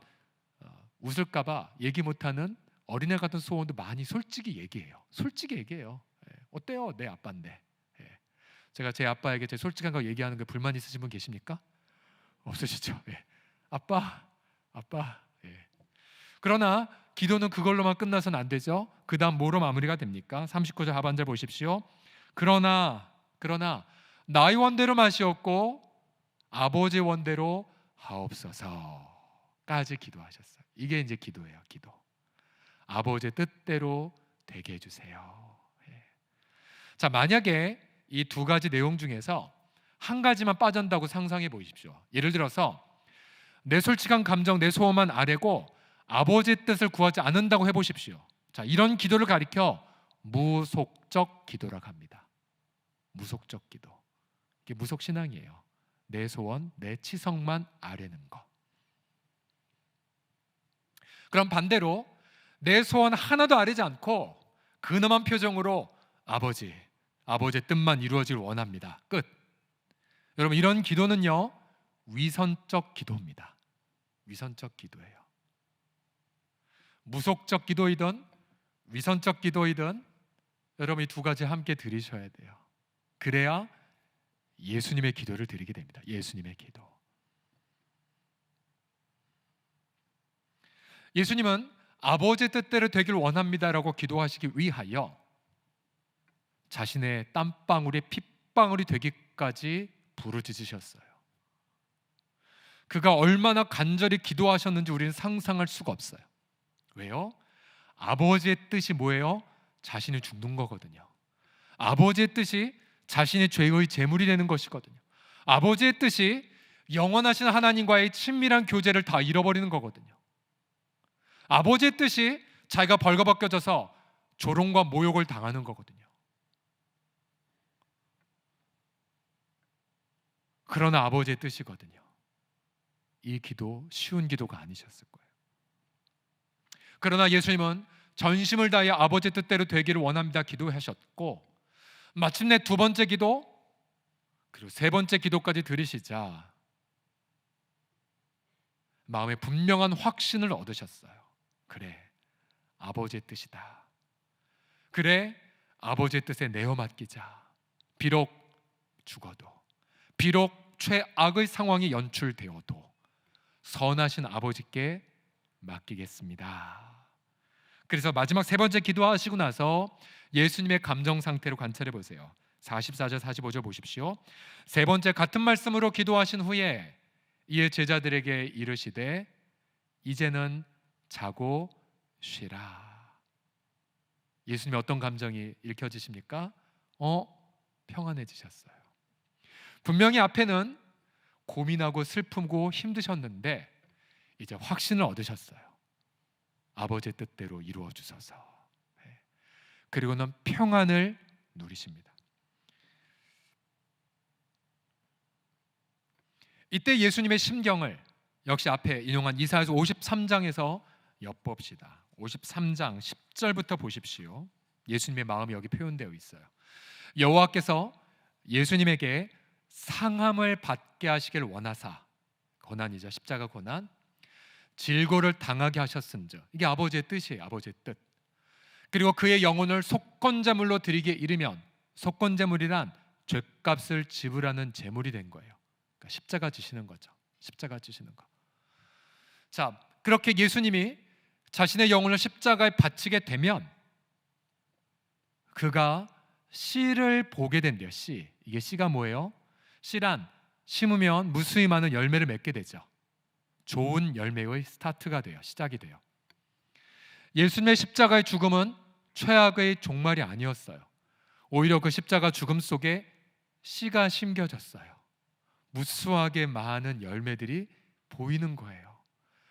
웃을까봐 얘기 못하는 어린애 같은 소원도 많이 솔직히 얘기해요. 솔직히 얘기해요. 어때요? 내 아빠인데. 제가 제 아빠에게 제 솔직한 거 얘기하는 게 불만 있으신 분 계십니까? 없으시죠? 아빠. 그러나 기도는 그걸로만 끝나서는 안 되죠. 그 다음 뭐로 마무리가 됩니까? 39절 하반절 보십시오. 그러나 나의 원대로 마시옵고 아버지 원대로 하옵소서까지 기도하셨어요. 이게 이제 기도예요. 기도. 아버지의 뜻대로 되게 해주세요. 자, 만약에 이 두 가지 내용 중에서 한 가지만 빠진다고 상상해 보십시오. 예를 들어서 내 솔직한 감정, 내 소원만 아뢰고 아버지의 뜻을 구하지 않는다고 해보십시오. 자, 이런 기도를 가리켜 무속적 기도라고 합니다. 무속적 기도. 이게 무속신앙이에요. 내 소원, 내 치성만 아뢰는 거. 그럼 반대로 내 소원 하나도 아뢰지 않고 근엄한 표정으로 아버지의 뜻만 이루어지길 원합니다. 끝. 여러분, 이런 기도는요, 위선적 기도입니다. 위선적 기도예요. 무속적 기도이든 위선적 기도이든 여러분 이 두 가지 함께 드리셔야 돼요. 그래야 예수님의 기도를 드리게 됩니다. 예수님의 기도. 예수님은 아버지의 뜻대로 되길 원합니다라고 기도하시기 위하여 자신의 땀방울이 핏방울이 되기까지 부르짖으셨어요. 그가 얼마나 간절히 기도하셨는지 우리는 상상할 수가 없어요. 왜요? 아버지의 뜻이 뭐예요? 자신이 죽는 거거든요. 아버지의 뜻이 자신의 죄의 제물이 되는 것이거든요. 아버지의 뜻이 영원하신 하나님과의 친밀한 교제를 다 잃어버리는 거거든요. 아버지의 뜻이 자기가 벌거벗겨져서 조롱과 모욕을 당하는 거거든요. 그러나 아버지의 뜻이거든요. 이 기도 쉬운 기도가 아니셨을 거예요. 그러나 예수님은 전심을 다해 아버지의 뜻대로 되기를 원합니다 기도하셨고, 마침내 두 번째 기도 그리고 세 번째 기도까지 들으시자 마음에 분명한 확신을 얻으셨어요. 그래, 아버지의 뜻이다. 그래, 아버지의 뜻에 내어 맡기자. 비록 죽어도, 비록 최악의 상황이 연출되어도 선하신 아버지께 맡기겠습니다. 그래서 마지막 세 번째 기도하시고 나서 예수님의 감정 상태를 관찰해 보세요. 44절 45절 보십시오. 세 번째 같은 말씀으로 기도하신 후에 이에 제자들에게 이르시되 이제는 자고 쉬라. 예수님의 어떤 감정이 읽혀지십니까? 평안해지셨어요. 분명히 앞에는 고민하고 슬프고 힘드셨는데 이제 확신을 얻으셨어요. 아버지의 뜻대로 이루어 주소서. 그리고는 평안을 누리십니다. 이때 예수님의 심경을 역시 앞에 인용한 이사야서 53장에서 엿봅시다. 53장 10절부터 보십시오. 예수님의 마음이 여기 표현되어 있어요. 여호와께서 예수님에게 상함을 받게 하시길 원하사, 고난이죠. 십자가 고난, 질고를 당하게 하셨은즉, 이게 아버지의 뜻이에요. 아버지의 뜻. 그리고 그의 영혼을 속건제물로 드리게 이르면, 속건제물이란 죄값을 지불하는 제물이 된 거예요. 그러니까 십자가 지시는 거죠. 십자가 지시는 거. 자, 그렇게 예수님이 자신의 영혼을 십자가에 바치게 되면 그가 씨를 보게 된대요. 씨. 이게 씨가 뭐예요? 씨란 심으면 무수히 많은 열매를 맺게 되죠. 좋은 열매의 스타트가 돼요. 시작이 돼요. 예수님의 십자가의 죽음은 최악의 종말이 아니었어요. 오히려 그 십자가 죽음 속에 씨가 심겨졌어요. 무수하게 많은 열매들이 보이는 거예요.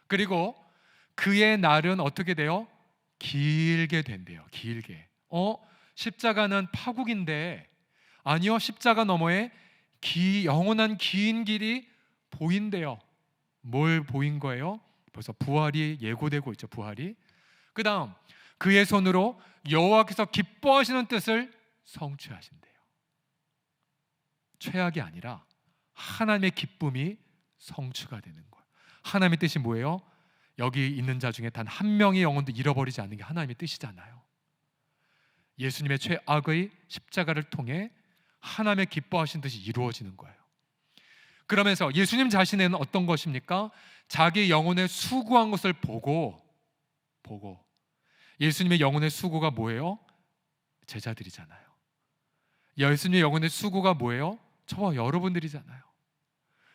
그리고 그의 날은 어떻게 돼요? 길게 된대요. 길게. 십자가는 파국인데, 아니요, 십자가 너머에 영원한 긴 길이 보인대요. 뭘 보인 거예요? 벌써 부활이 예고되고 있죠. 부활이. 그 다음 그의 손으로 여호와께서 기뻐하시는 뜻을 성취하신대요. 최악이 아니라 하나님의 기쁨이 성취가 되는 거예요. 하나님의 뜻이 뭐예요? 여기 있는 자 중에 단 한 명의 영혼도 잃어버리지 않는 게 하나님의 뜻이잖아요. 예수님의 최악의 십자가를 통해 하나님의 기뻐하신 뜻이 이루어지는 거예요. 그러면서 예수님 자신에는 어떤 것입니까? 자기 영혼의 수고한 것을 보고 예수님의 영혼의 수고가 뭐예요? 제자들이잖아요. 예수님의 영혼의 수고가 뭐예요? 저와 여러분들이잖아요.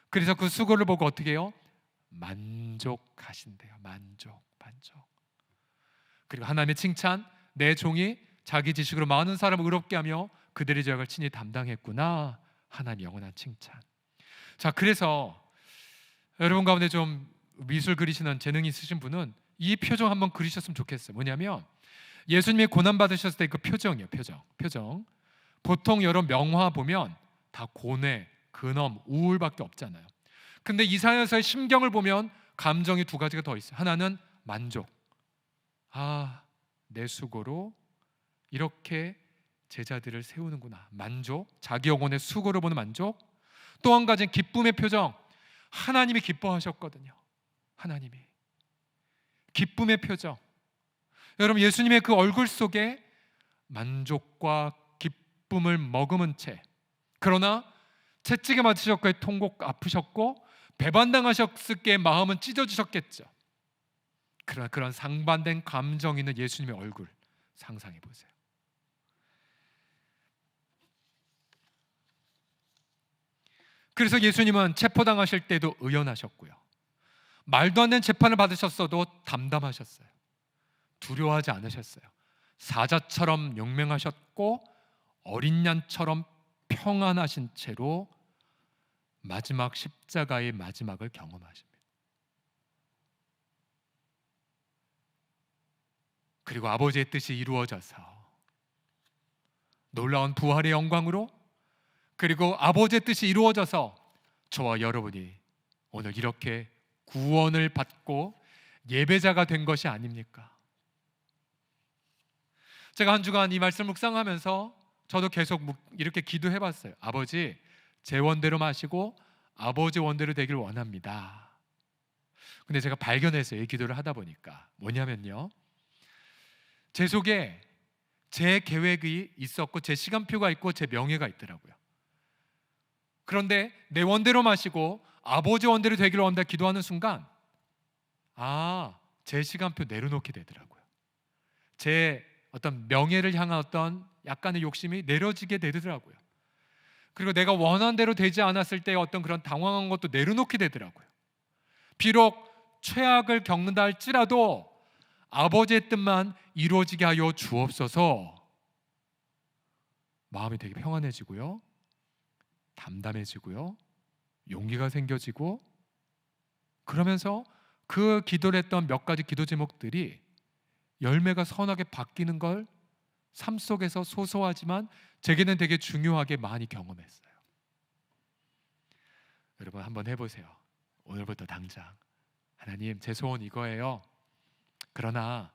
그래서 그 수고를 보고 어떻게 해요? 만족하신대요. 만족. 그리고 하나님의 칭찬, 내 종이 자기 지식으로 많은 사람을 의롭게 하며 그들의 죄악을 친히 담당했구나. 하나님 영원한 칭찬. 자, 그래서 여러분 가운데 좀 미술 그리시는 재능이 있으신 분은 이 표정 한번 그리셨으면 좋겠어요. 뭐냐면 예수님이 고난 받으셨을 때 그 표정이에요. 표정. 보통 여러 명화 보면 다 고뇌, 근엄, 우울밖에 없잖아요. 근데 이사야서의 심경을 보면 감정이 두 가지가 더 있어요. 하나는 만족. 내 수고로 이렇게 제자들을 세우는구나. 만족. 자기 영혼의 수고를 보는 만족. 또 한 가지는 기쁨의 표정. 하나님이 기뻐하셨거든요. 하나님이 기쁨의 표정. 여러분, 예수님의 그 얼굴 속에 만족과 기쁨을 머금은 채, 그러나 채찍에 맞으셨고 통곡 아프셨고 배반당하셨을 때 마음은 찢어지셨겠죠. 그러나 그런 상반된 감정 있는 예수님의 얼굴 상상해 보세요. 그래서 예수님은 체포당하실 때도 의연하셨고요. 말도 안 되는 재판을 받으셨어도 담담하셨어요. 두려워하지 않으셨어요. 사자처럼 용맹하셨고 어린 양처럼 평안하신 채로 마지막 십자가의 마지막을 경험하십니다. 그리고 아버지의 뜻이 이루어져서 놀라운 부활의 영광으로, 그리고 아버지의 뜻이 이루어져서 저와 여러분이 오늘 이렇게 구원을 받고 예배자가 된 것이 아닙니까? 제가 한 주간 이 말씀 묵상하면서 저도 계속 이렇게 기도해 봤어요. 아버지, 제 원대로 마시고 아버지 원대로 되길 원합니다. 근데 제가 발견했어요. 이 기도를 하다 보니까 뭐냐면요, 제 속에 제 계획이 있었고 제 시간표가 있고 제 명예가 있더라고요. 그런데 내 원대로 마시고 아버지 원대로 되기를 원한다 기도하는 순간 제 시간표 내려놓게 되더라고요. 제 어떤 명예를 향한 어떤 약간의 욕심이 내려지게 되더라고요. 그리고 내가 원한 대로 되지 않았을 때 어떤 그런 당황한 것도 내려놓게 되더라고요. 비록 최악을 겪는다 할지라도 아버지의 뜻만 이루어지게 하여 주옵소서. 마음이 되게 평안해지고요, 담담해지고요, 용기가 생겨지고, 그러면서 그 기도를 했던 몇 가지 기도 제목들이 열매가 선하게 바뀌는 걸 삶 속에서 소소하지만 제게는 되게 중요하게 많이 경험했어요. 여러분 한번 해보세요. 오늘부터 당장 하나님, 제 소원 이거예요. 그러나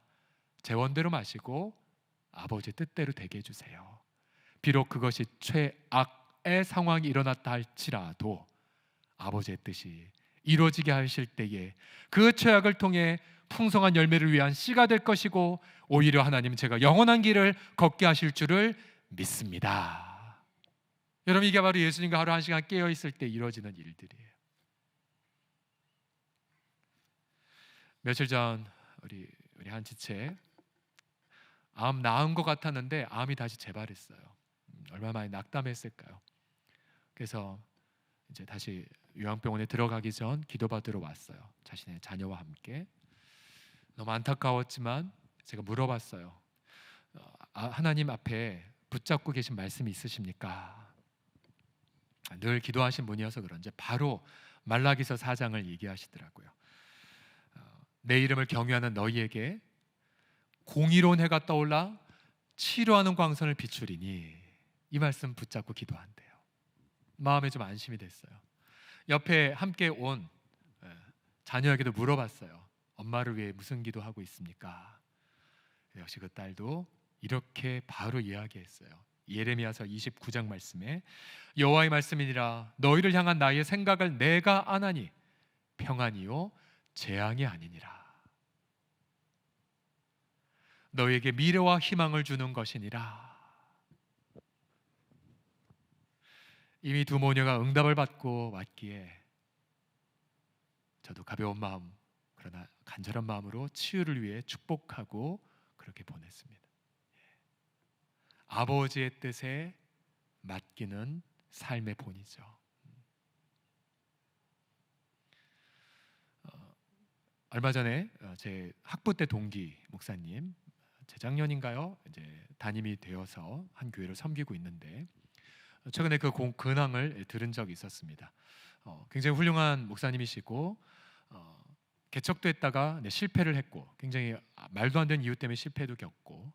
제 원대로 마시고 아버지 뜻대로 되게 해주세요. 비록 그것이 최악의 상황이 일어났다 할지라도 아버지의 뜻이 이루어지게 하실 때에 그 최악을 통해 풍성한 열매를 위한 씨가 될 것이고, 오히려 하나님 제가 영원한 길을 걷게 하실 줄을 믿습니다. 여러분, 이게 바로 예수님과 하루 한 시간 깨어 있을 때 이루어지는 일들이에요. 며칠 전 우리 한 지체 암 나은 것 같았는데 암이 다시 재발했어요. 얼마나 많이 낙담했을까요? 그래서 이제 다시 요양병원에 들어가기 전 기도받으러 왔어요. 자신의 자녀와 함께. 너무 안타까웠지만 제가 물어봤어요. 하나님 앞에 붙잡고 계신 말씀이 있으십니까? 늘 기도하신 분이어서 그런지 바로 말라기서 4장을 얘기하시더라고요. 내 이름을 경유하는 너희에게 공의로운 해가 떠올라 치료하는 광선을 비추리니, 이 말씀 붙잡고 기도한대요. 마음에 좀 안심이 됐어요. 옆에 함께 온 자녀에게도 물어봤어요. 엄마를 위해 무슨 기도하고 있습니까? 역시 그 딸도 이렇게 바로 이야기했어요. 예레미야서 29장 말씀에 여호와의 말씀이니라, 너희를 향한 나의 생각을 내가 아나니 평안이요 재앙이 아니니라. 너에게 미래와 희망을 주는 것이니라. 이미 두 모녀가 응답을 받고 왔기에 저도 가벼운 마음, 그러나 간절한 마음으로 치유를 위해 축복하고 그렇게 보냈습니다. 아버지의 뜻에 맡기는 삶의 본이죠. 얼마 전에 제 학부 때 동기 목사님, 재작년인가요? 이제 담임이 되어서 한 교회를 섬기고 있는데 최근에 그 근황을 들은 적이 있었습니다. 굉장히 훌륭한 목사님이시고 개척됐다가 실패를 했고 굉장히 말도 안 되는 이유 때문에 실패도 겪고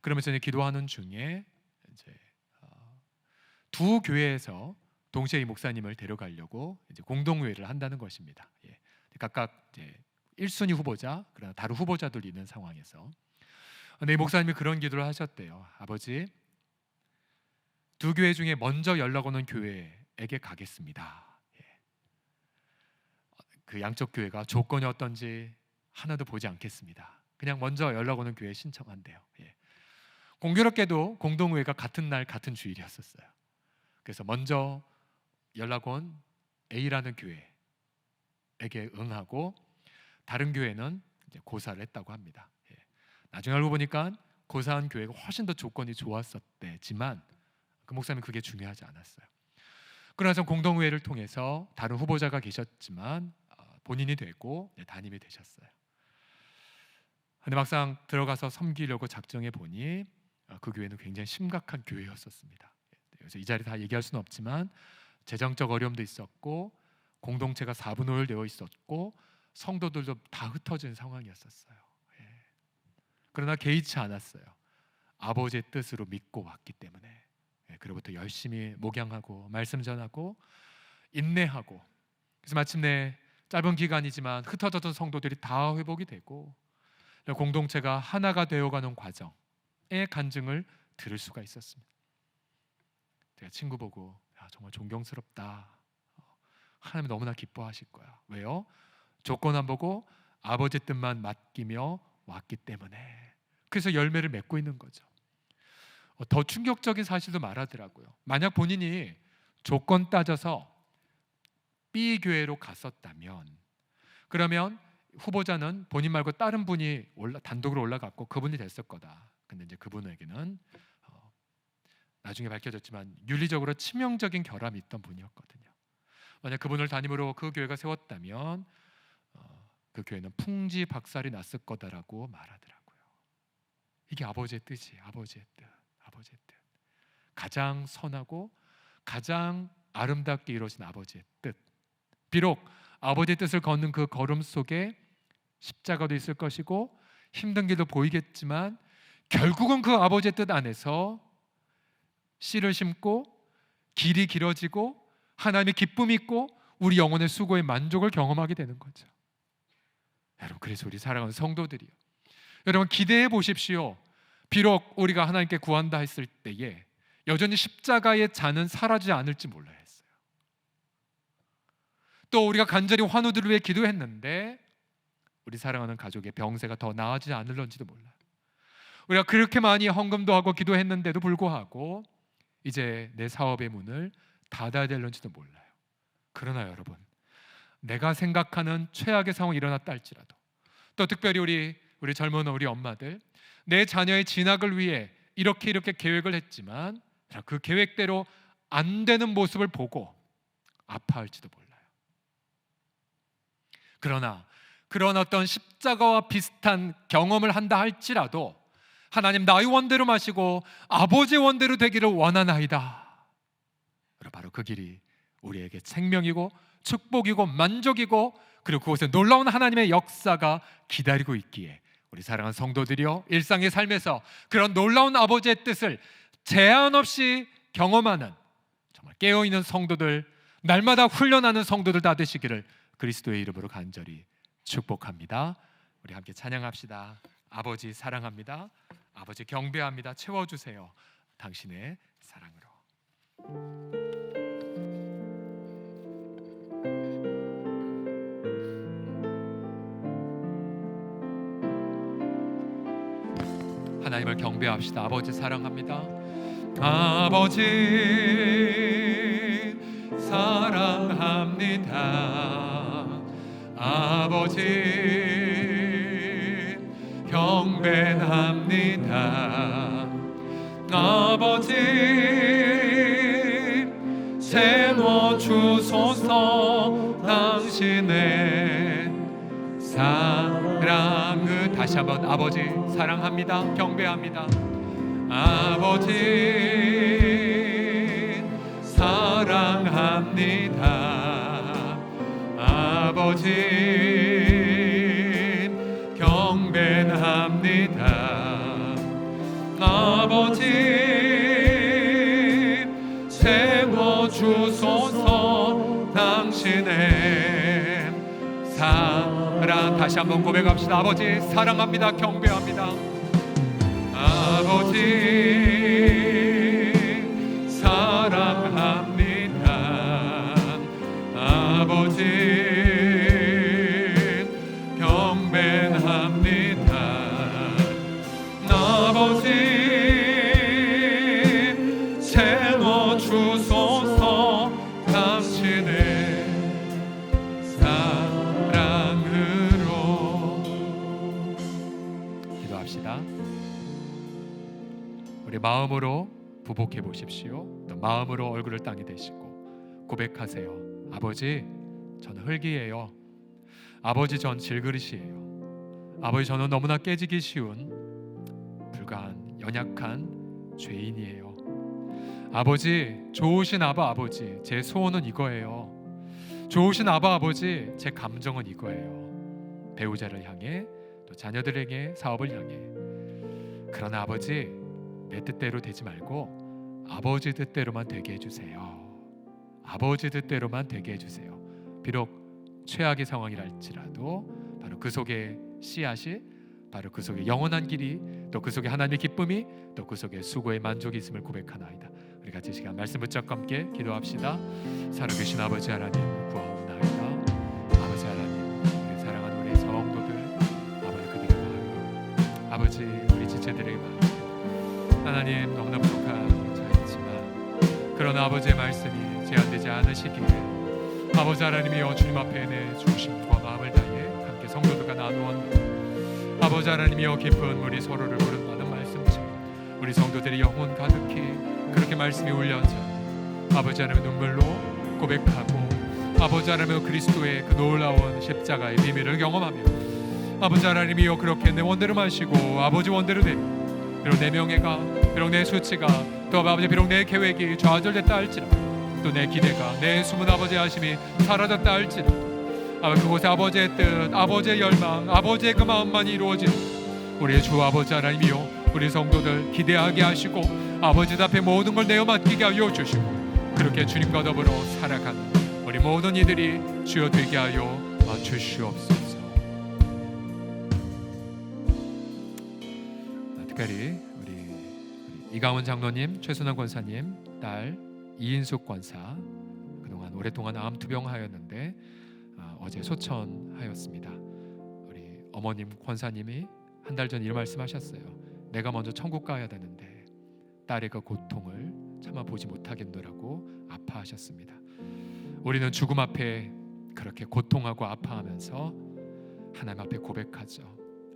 그러면서 이제 기도하는 중에 이제 두 교회에서 동시에 이 목사님을 데려가려고 이제 공동회의를 한다는 것입니다. 예. 각각 이제 1순위 후보자, 그러나 다른 후보자들이 있는 상황에서 이 목사님이 그런 기도를 하셨대요. 아버지, 두 교회 중에 먼저 연락 오는 교회에게 가겠습니다. 예. 그 양쪽 교회가 조건이 어떤지 하나도 보지 않겠습니다. 그냥 먼저 연락 오는 교회 신청한대요. 예. 공교롭게도 공동회의가 같은 날 같은 주일이었었어요. 그래서 먼저 연락 온 A라는 교회에게 응하고 다른 교회는 이제 고사를 했다고 합니다. 예. 나중에 알고 보니까 고사한 교회가 훨씬 더 조건이 좋았었대지만 그 목사님은 그게 중요하지 않았어요. 그러나 공동회의를 통해서 다른 후보자가 계셨지만 본인이 되고 담임이 되셨어요. 근데 막상 들어가서 섬기려고 작정해 보니 그 교회는 굉장히 심각한 교회였었습니다. 그래서 이 자리에 다 얘기할 수는 없지만 재정적 어려움도 있었고 공동체가 4분의 5 되어 있었고 성도들도 다 흩어진 상황이었었어요. 예. 그러나 개의치 않았어요. 아버지의 뜻으로 믿고 왔기 때문에. 예. 그로부터 열심히 목양하고 말씀 전하고 인내하고 그래서 마침내 짧은 기간이지만 흩어졌던 성도들이 다 회복이 되고 공동체가 하나가 되어가는 과정의 간증을 들을 수가 있었습니다. 제가 친구 보고 정말 존경스럽다. 하나님 너무나 기뻐하실 거야. 왜요? 조건 안 보고 아버지 뜻만 맡기며 왔기 때문에. 그래서 열매를 맺고 있는 거죠. 더 충격적인 사실도 말하더라고요. 만약 본인이 조건 따져서 B 교회로 갔었다면 그러면 후보자는 본인 말고 다른 분이 단독으로 올라갔고 그분이 됐을 거다. 근데 이제 그분에게는 나중에 밝혀졌지만 윤리적으로 치명적인 결함이 있던 분이었거든요. 만약 그분을 담임으로 그 교회가 세웠다면 그 교회는 풍지박살이 났을 거다라고 말하더라고요. 이게 아버지의 뜻이에요. 아버지의 뜻. 아버지의 뜻. 가장 선하고 가장 아름답게 이루어진 아버지의 뜻. 비록 아버지의 뜻을 걷는 그 걸음 속에 십자가도 있을 것이고 힘든 길도 보이겠지만 결국은 그 아버지의 뜻 안에서 씨를 심고 길이 길어지고 하나님의 기쁨이 있고 우리 영혼의 수고의 만족을 경험하게 되는 거죠. 여러분, 그래서 우리 사랑하는 성도들이요, 여러분 기대해 보십시오. 비록 우리가 하나님께 구한다 했을 때에 여전히 십자가의 잔은 사라지지 않을지 몰라야 했어요. 또 우리가 간절히 환우들을 위해 기도했는데 우리 사랑하는 가족의 병세가 더 나아지지 않을런지도 몰라요. 우리가 그렇게 많이 헌금도 하고 기도했는데도 불구하고 이제 내 사업의 문을 닫아야 될런지도 몰라요. 그러나 여러분, 내가 생각하는 최악의 상황이 일어났다 할지라도 또 특별히 우리 젊은 우리 엄마들 내 자녀의 진학을 위해 이렇게 계획을 했지만 그 계획대로 안 되는 모습을 보고 아파할지도 몰라요. 그러나 그런 어떤 십자가와 비슷한 경험을 한다 할지라도 하나님 나의 원대로 마시고 아버지의 원대로 되기를 원하나이다. 바로 그 길이 우리에게 생명이고 축복이고 만족이고 그리고 그곳에 놀라운 하나님의 역사가 기다리고 있기에 우리 사랑하는 성도들이여, 일상의 삶에서 그런 놀라운 아버지의 뜻을 제한 없이 경험하는 정말 깨어있는 성도들, 날마다 훈련하는 성도들 다 되시기를 그리스도의 이름으로 간절히 축복합니다. 우리 함께 찬양합시다. 아버지 사랑합니다. 아버지 경배합니다. 채워주세요. 당신의 사랑으로. 하나님을 경배합시다. 아버지 사랑합니다. 아버지 사랑합니다. 아버지 경배합니다. 아버지 세워 주소서. 당신의 사랑을 다시 한번 아버지 사랑합니다. 경배합니다. 아버지 사랑합니다. 아버지 경배합니다. 아버지 세워주소서. 당신의 사랑 다시 한번 고백합시다. 아버지 사랑합니다. 경배합니다. 아버지 사랑합니다. 아버지 경배합니다. 아버지 세워주소서. 당신의 사랑으로. 기도합시다. 우리 마음으로 부복해 보십시오. 또 마음으로 얼굴을 땅에 대시고 고백하세요. 아버지, 저는 흙이에요. 아버지, 전 질그릇이에요. 아버지, 저는 너무나 깨지기 쉬운 불가한 연약한 죄인이에요. 아버지, 좋으신 아버지, 제 소원은 이거예요. 좋으신 아버지, 제 감정은 이거예요. 배우자를 향해, 또 자녀들에게, 사업을 향해. 그러나 아버지, 내 뜻대로 되지 말고 아버지 뜻대로만 되게 해주세요. 아버지 뜻대로만 되게 해주세요. 비록 최악의 상황이랄지라도 바로 그 속에 씨앗이, 바로 그 속에 영원한 길이, 또 그 속에 하나님의 기쁨이, 또 그 속에 수고의 만족이 있음을 고백하나이다. 우리 같이 시간 말씀 붙잡고 함께 기도합시다. 살아계신 아버지 하나님, 구하옵나이다. 아버지 하나님, 우리 사랑하는 우리 성도들, 아버지 그들의 마음, 아버지 우리 지체들의 마음, 하나님 너무나 부족한 자이지만 그러나 아버지의 말씀이 제한되지 않으시기에 아버지 하나님이여 주님 앞에 내 중심과 마음을 다해 함께 성도들과 나누었네. 아버지 하나님이여 깊은 우리 서로를 부른다는 말씀처럼 우리 성도들의 영혼 가득히 그렇게 말씀이 울려져 아버지 하나님의 눈물로 고백하고 아버지 하나님의 그리스도의 그 놀라운 십자가의 비밀을 경험하며 아버지 하나님이여 그렇게 내 원대로 마시고 아버지 원대로 되고 비록 내 명예가, 비록 내 수치가, 또 아버지 비록 내 계획이 좌절됐다 할지라도, 또 내 기대가, 내 숨은 아버지의 하심이 사라졌다 할지라도, 아버지 그곳에 아버지의 뜻, 아버지의 열망, 아버지의 그 마음만이 이루어지는 우리의 주 아버지 하나님이요 우리 성도들 기대하게 하시고 아버지 앞에 모든 걸 내어 맡기게 하여 주시고 그렇게 주님과 더불어 살아가는 우리 모든 이들이 주여 되게 하여 주시옵소서. 특별히 우리 이강원 장로님, 최순환 권사님 딸 이인숙 권사 그동안 오랫동안 암투병하였는데 어제 소천하였습니다. 우리 어머님 권사님이 한 달 전 이런 말씀하셨어요. 내가 먼저 천국 가야 되는데 딸의 그 고통을 참아보지 못하겠노라고 아파하셨습니다. 우리는 죽음 앞에 그렇게 고통하고 아파하면서 하나님 앞에 고백하죠.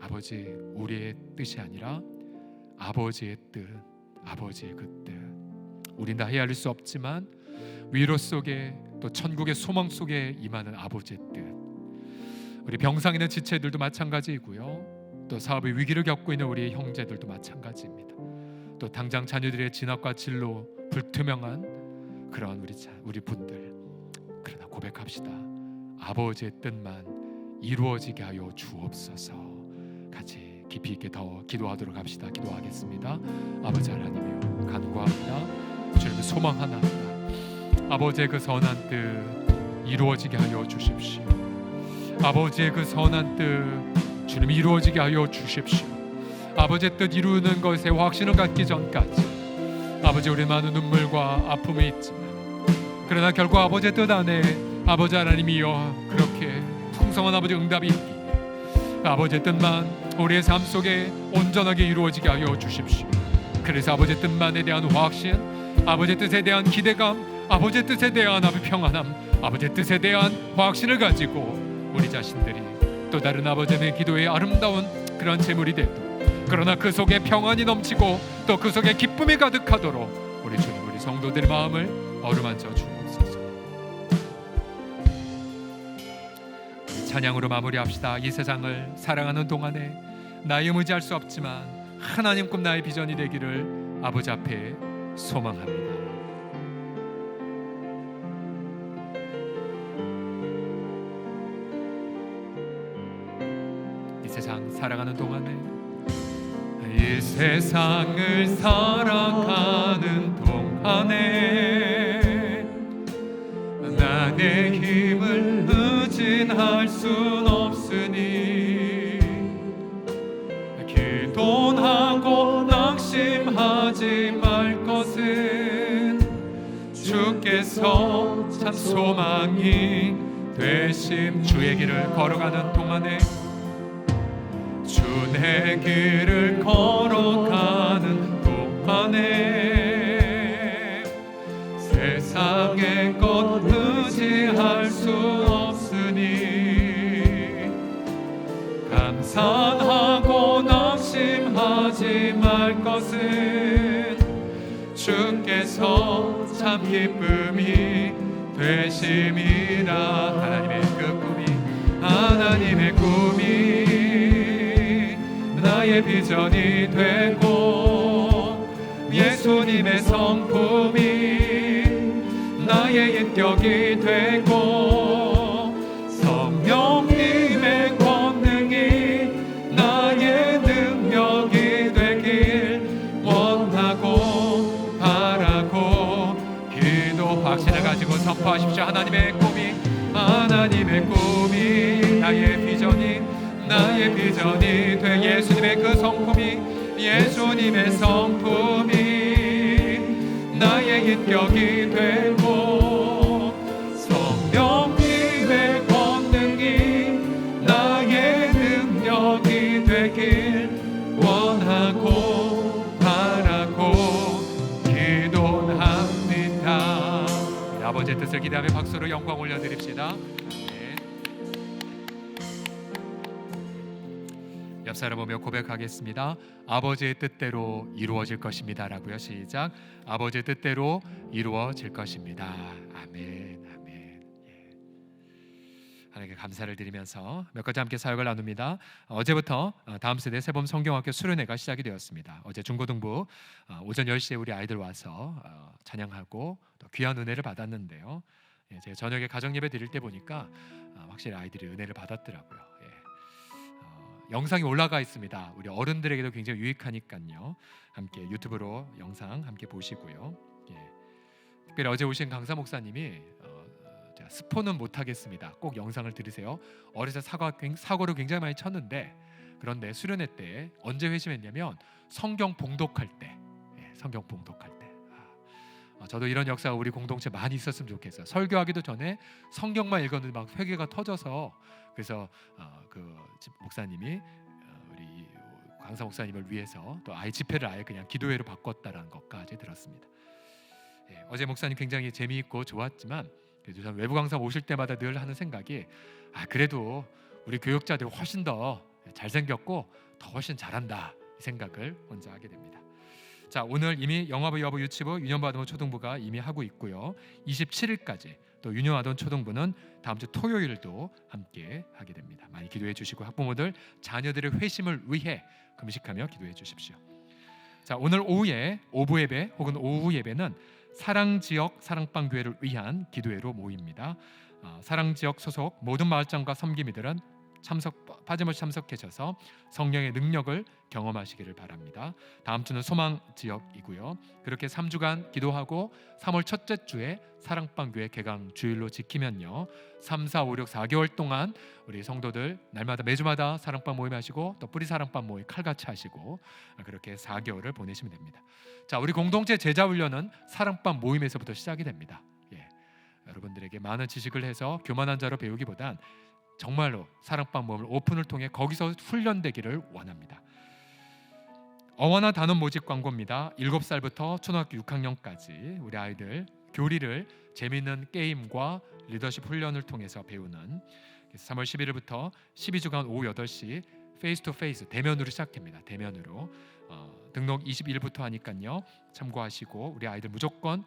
아버지, 우리의 뜻이 아니라 아버지의 뜻, 아버지의 그 뜻. 우린 다 헤아릴 수 없지만 위로 속에 또 천국의 소망 속에 임하는 아버지의 뜻. 우리 병상 있는 지체들도 마찬가지이고요. 또 사업의 위기를 겪고 있는 우리 형제들도 마찬가지입니다. 또 당장 자녀들의 진학과 진로 불투명한 그런 우리 분들. 그러나 고백합시다. 아버지의 뜻만 이루어지게 하여 주옵소서. 같이 깊이 있게 더 기도하도록 합시다. 기도하겠습니다. 아버지 하나님이여 간구합니다. 주님의 소망하나이다. 아버지의 그 선한 뜻 이루어지게 하여 주십시오. 아버지의 그 선한 뜻 주님 이루어지게 하여 주십시오. 아버지의 뜻 이루는 것에 확신을 갖기 전까지 아버지 우리 많은 눈물과 아픔이 있지만 그러나 결국 아버지의 뜻 안에 아버지 하나님이여 그렇게 풍성한 아버지 응답이 있기에 아버지의 뜻만 우리의 삶 속에 온전하게 이루어지게 하여 주십시오. 그래서 아버지의 뜻만에 대한 확신, 아버지의 뜻에 대한 기대감, 아버지의 뜻에 대한 평안함, 아버지의 뜻에 대한 확신을 가지고 우리 자신들이 또 다른 아버지의 기도의 아름다운 그런 제물이 되도, 그러나 그 속에 평안이 넘치고 또 그 속에 기쁨이 가득하도록 우리 주님, 우리 성도들의 마음을 어루만져 주옵소서. 찬양으로 마무리합시다. 이 세상을 사랑하는 동안에 나의 의지할 수 없지만 하나님 꿈 나의 비전이 되기를 아버지 앞에 소망합니다. 이 세상 살아가는 동안에, 이 세상을 살아가는 동안에 나의 힘을 의진할 순 없으니 기도하고 낙심하지 말 것은 주께서 참 소망이 되심. 주의 길을 걸어가는 동안에, 주의 길을 걸어가는 동안에 세상의 것 의지할 수 없으니 감산하고 낙심하지 말 것은 주께서 참 기쁨이 되심이라. 하나님의 그 꿈이, 하나님의 꿈이 나의 비전이 되고 예수님의 성품이 나의 인격이 되고 성령님의 권능이 나의 능력이 되길 원하고 바라고 기도 확신을 가지고 선포하십시오. 하나님의 꿈이, 하나님의 꿈이 나의 비전이, 나의 비전이 돼. 예수님의 그 성품이, 예수님의 성품이 나의 인격이 되고 성령님의 권능이 나의 능력이 되길 원하고 바라고 기도합니다. 아버지의 뜻을 기대하며 박수로 영광 올려드립시다. 옆 사람 보며 고백하겠습니다. 아버지의 뜻대로 이루어질 것입니다 라고요. 시작. 아버지의 뜻대로 이루어질 것입니다. 아멘. 아멘. 하나님께 감사를 드리면서 몇 가지 함께 사역을 나눕니다. 어제부터 다음 세대 새봄 성경학교 수련회가 시작이 되었습니다. 어제 중고등부 오전 10시에 우리 아이들 와서 찬양하고 또 귀한 은혜를 받았는데요. 제가 저녁에 가정예배 드릴 때 보니까 확실히 아이들이 은혜를 받았더라고요. 영상이 올라가 있습니다. 우리 어른들에게도 굉장히 유익하니까요. 함께 유튜브로 영상 함께 보시고요. 특별히 어제 오신 강사 목사님이 제가 스포는 못하겠습니다. 꼭 영상을 들으세요. 어려서 사고를 굉장히 많이 쳤는데, 그런데 수련회 때 언제 회심했냐면 성경 봉독할 때. 성경 봉독할 때. 저도 이런 역사가 우리 공동체 많이 있었으면 좋겠어요. 설교하기도 전에 성경만 읽었는데 막 회개가 터져서, 그래서 그 목사님이 우리 강사 목사님을 위해서 또 아예 집회를 아예 그냥 기도회로 바꿨다라는 것까지 들었습니다. 어제 목사님 굉장히 재미있고 좋았지만, 그래도 저는 외부 강사 오실 때마다 늘 하는 생각이, 그래도 우리 교육자들이 훨씬 더 잘생겼고 더 훨씬 잘한다, 이 생각을 혼자 하게 됩니다. 자, 오늘 이미 영화부, 여부, 유치부, 유년부아동 초등부가 이미 하고 있고요. 27일까지 또 유년아동 초등부는 다음 주 토요일도 함께 하게 됩니다. 많이 기도해 주시고 학부모들 자녀들의 회심을 위해 금식하며 기도해 주십시오. 자, 오늘 오후에 오부 예배 혹은 오후 예배는 사랑지역 사랑방교회를 위한 기도회로 모입니다. 사랑지역 소속 모든 마을장과 섬김이들은 빠짐없이 참석하셔서 성령의 능력을 경험하시기를 바랍니다. 다음 주는 소망지역이고요. 그렇게 3주간 기도하고 3월 첫째 주에 사랑방교회 개강 주일로 지키면요, 3, 4, 5, 6, 4개월 동안 우리 성도들 날마다 매주마다 사랑방 모임 하시고 또 뿌리 사랑방 모임 칼같이 하시고 그렇게 4개월을 보내시면 됩니다. 자, 우리 공동체 제자훈련은 사랑방 모임에서부터 시작이 됩니다. 여러분들에게 많은 지식을 해서 교만한 자로 배우기보단 정말로 사랑방 모임을 오픈을 통해 거기서 훈련되기를 원합니다. 어원화 단원 모집 광고입니다. 7살부터 초등학교 6학년까지 우리 아이들 교리를 재미있는 게임과 리더십 훈련을 통해서 배우는 3월 11일부터 12주간 오후 8시 페이스 투 페이스 대면으로 시작합니다. 대면으로 등록 20일부터 하니까요. 참고하시고 우리 아이들 무조건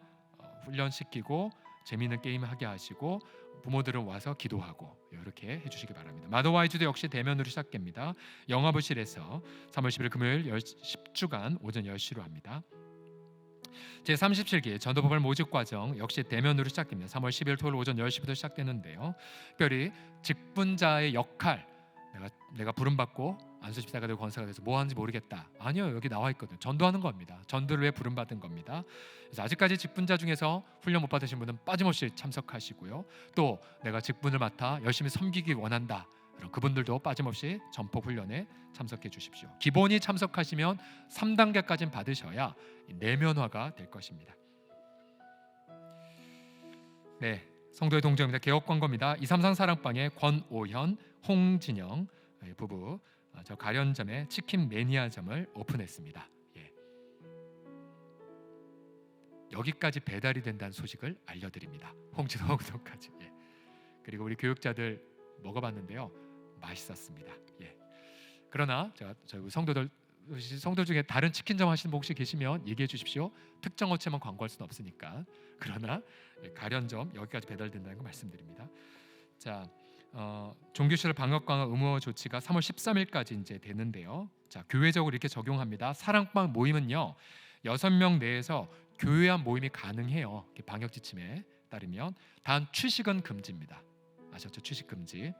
훈련시키고 재미있는 게임 하게 하시고 부모들은 와서 기도하고 이렇게 해주시기 바랍니다. 마더와이즈도 역시 대면으로 시작됩니다. 영화부실에서 3월 10일 금요일 10주간 오전 10시로 합니다. 제37기 전도법을 모집 과정 역시 대면으로 시작됩니다. 3월 10일 토요일 오전 10시부터 시작되는데요. 특별히 직분자의 역할, 내가 부름받고 안수집사가 되고 권사가 돼서 뭐 하는지 모르겠다. 아니요, 여기 나와 있거든요. 전도하는 겁니다. 전도를 위해 부름받은 겁니다. 그래서 아직까지 직분자 중에서 훈련 못 받으신 분은 빠짐없이 참석하시고요. 또 내가 직분을 맡아 열심히 섬기기 원한다. 그럼 그분들도 빠짐없이 전폭 훈련에 참석해 주십시오. 기본이 참석하시면 3단계까지는 받으셔야 내면화가 될 것입니다. 네, 성도의 동정입니다. 개혁 광고입니다. 233 사랑방의 권오현, 홍진영 부부 저 가련점에 치킨 매니아점을 오픈했습니다. 예. 여기까지 배달이 된다는 소식을 알려드립니다. 홍진호까지. 예. 그리고 우리 교육자들 먹어봤는데요, 맛있었습니다. 예. 그러나 저희 성도 중에 다른 치킨점 하시는 분 혹시 계시면 얘기해 주십시오. 특정 업체만 광고할 수는 없으니까. 그러나 가련점 여기까지 배달된다는 거 말씀드립니다. 자, 종교시설 방역 강화 의무 조치가 3월 13일까지 이제 되는데요. 자, 교회적으로 이렇게 적용합니다. 사랑방 모임은요, 6명 내에서 교회한 모임이 가능해요. 방역 지침에 따르면 단 취식은 금지입니다. 아셨죠? 취식 금지.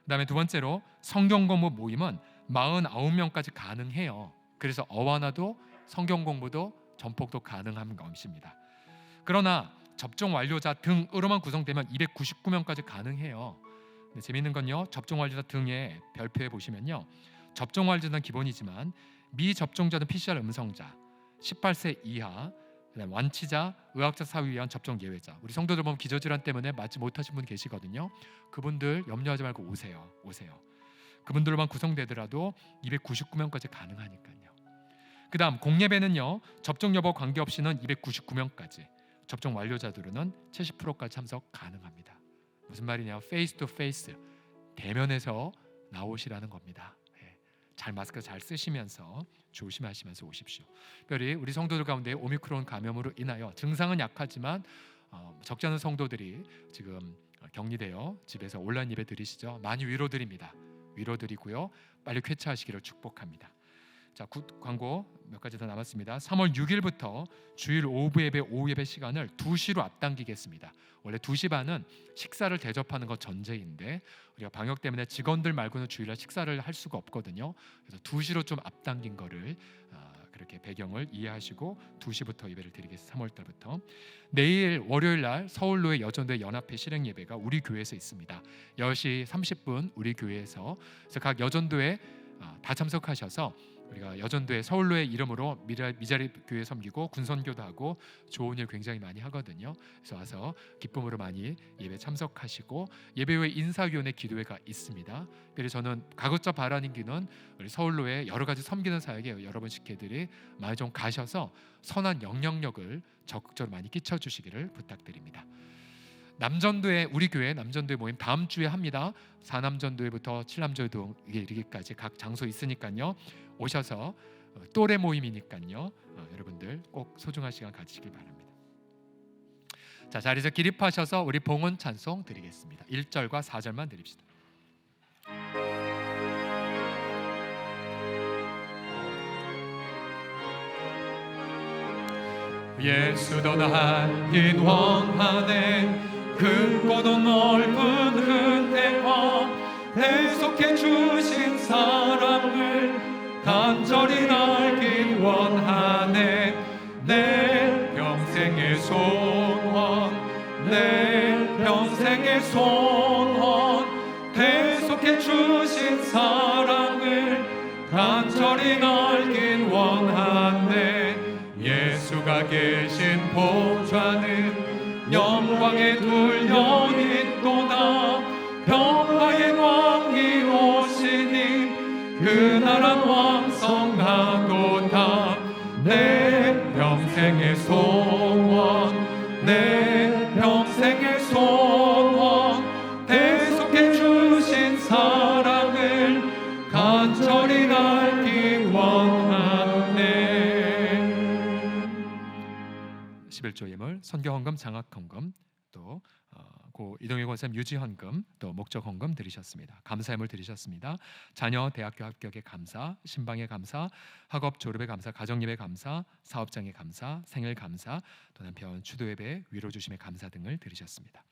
그다음에 두 번째로 성경 공부 모임은 49명까지 가능해요. 그래서 어와나도 성경 공부도 전폭도 가능한 것입니다. 그러나 접종 완료자 등으로만 구성되면 299명까지 가능해요. 근데 재미있는 건요, 접종 완료자 등에 별표에 보시면요, 접종 완료자는 기본이지만 미접종자는 PCR 음성자, 18세 이하, 그다음 완치자, 의학적 사유에 의한 접종 예외자. 우리 성도들 보면 기저질환 때문에 맞지 못하신 분 계시거든요. 그분들 염려하지 말고 오세요. 그분들로만 구성되더라도 299명까지 가능하니까요. 그다음 공예배는요, 접종 여부 관계없이는 299명까지, 접종 완료자들은 70%까지 참석 가능합니다. 무슨 말이냐? 페이스 투 페이스 대면에서 나오시라는 겁니다. 잘 마스크 잘 쓰시면서 조심하시면서 오십시오. 특별히 우리 성도들 가운데 오미크론 감염으로 인하여 증상은 약하지만 적지 않은 성도들이 지금 격리되어 집에서 온라인 예배 드리시죠. 많이 위로드립니다. 위로드리고요, 빨리 쾌차하시기를 축복합니다. 자, 광고 몇 가지 더 남았습니다. 3월 6일부터 주일 오후 예배 시간을 2시로 앞당기겠습니다. 원래 2시 반은 식사를 대접하는 것 전제인데 우리가 방역 때문에 직원들 말고는 주일날 식사를 할 수가 없거든요. 그래서 2시로 좀 앞당긴 거를 그렇게 배경을 이해하시고 2시부터 예배를 드리겠습니다. 3월 달부터. 내일 월요일 날 서울로의 여전도회 연합회 실행 예배가 우리 교회에서 있습니다. 10시 30분 우리 교회에서. 그래서 각 여전도회 다 참석하셔서 우리가 여전도회 서울로의 이름으로 미자리 교회 섬기고 군선교도 하고 좋은 일 굉장히 많이 하거든요. 그래서 와서 기쁨으로 많이 예배 참석하시고, 예배 후에 인사위원회 기도회가 있습니다. 그래서 저는 가급적 바라는 기는 우리 서울로의 여러 가지 섬기는 사역에 여러분께들이 많이 좀 가셔서 선한 영향력을 적극적으로 많이 끼쳐주시기를 부탁드립니다. 남전도회, 우리 교회 남전도회 모임 다음 주에 합니다. 4남전도회부터 7남전도회 이르기까지 각 장소 있으니까요, 오셔서 또래 모임이니까요, 여러분들 꼭 소중한 시간 가지시길 바랍니다. 자, 자리에서 기립하셔서 우리 봉헌 찬송 드리겠습니다. 1절과 4절만 드립시다. 예수도 나긴 원하네, 크고도 넓은 은혜와 대속해 주신 사랑을 간절히 알긴 원하네. 내 평생의 소원, 내 평생의 소원, 대속해 주신 사랑을 간절히 알긴 원하네. 예수가 계신 보좌는 영광에 둘려 있도다. 평화의 왕이 오시니 그 나라 왕성하도다. 내 평생의 소원, 내 평생의 소원, 대속해 주신 사랑을 간절히 알기 원하네. 11조 예물, 선교 헌금, 장학 헌금, 또 고 이동희 권사님 유지 헌금, 또 목적 헌금 드리셨습니다. 감사 예물 드리셨습니다. 자녀 대학교 합격의 감사, 신방의 감사, 학업 졸업의 감사, 가정 예배 감사, 사업장의 감사, 생일 감사, 또 남편 추도 예배 위로 주심의 감사 등을 드리셨습니다.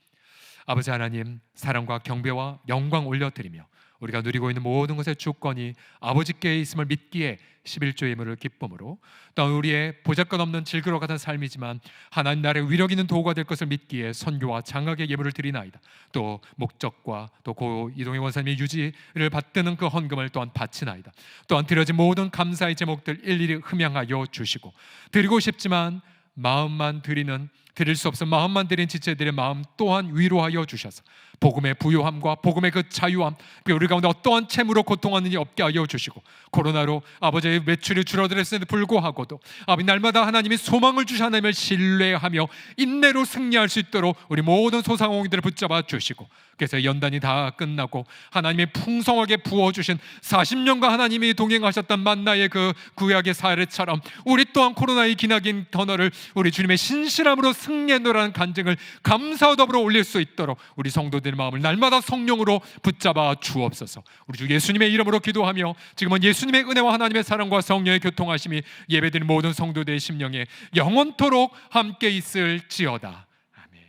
아버지 하나님, 사랑과 경배와 영광 올려드리며 우리가 누리고 있는 모든 것의 주권이 아버지께 있음을 믿기에 11조 예물을 기쁨으로, 또 우리의 보잘것없는 질그러 같은 삶이지만 하나님 나라의 위력 있는 도구가 될 것을 믿기에 선교와 장학의 예물을 드리나이다. 또 목적과 또 고 이동희 원사님의 유지를 받드는 그 헌금을 또한 바치나이다. 또한 드려진 모든 감사의 제목들 일일이 흠양하여 주시고, 드리고 싶지만 마음만 드릴 수 없어 마음만 드린 지체들의 마음 또한 위로하여 주셔서 복음의 부요함과 복음의 그 자유함, 우리 가운데 어떠한 채무로 고통하는 일이 없게 하여 주시고, 코로나로 아버지의 매출이 줄어들었음에도 불구하고도 아버지 날마다 하나님이 소망을 주시 하나님을 신뢰하며 인내로 승리할 수 있도록 우리 모든 소상공인들을 붙잡아 주시고, 그래서 연단이 다 끝나고 하나님이 풍성하게 부어주신 40년간 하나님이 동행하셨던 만나의 그 구약의 사례처럼 우리 또한 코로나의 기나긴 터널을 우리 주님의 신실함으로 승리하노라는 간증을 감사와 더불어 올릴 수 있도록 우리 성도들의 마음을 날마다 성령으로 붙잡아 주옵소서. 우리 주 예수님의 이름으로 기도하며 지금은 예수님의 은혜와 하나님의 사랑과 성령의 교통하심이 예배드리는 모든 성도들의 심령에 영원토록 함께 있을지어다. 아멘.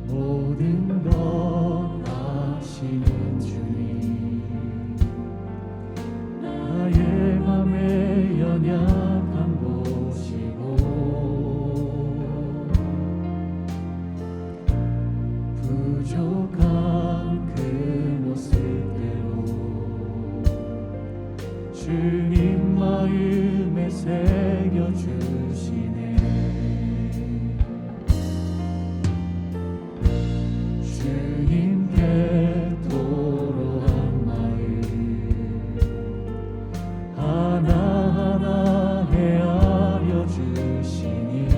모든 것 아시는 주님, 나의 맘에 연약한 곳이고 부족한 그 모습대로 주님 마음에 새겨주시네. 주님께 도로한 마음 하나하나 헤아려 주시니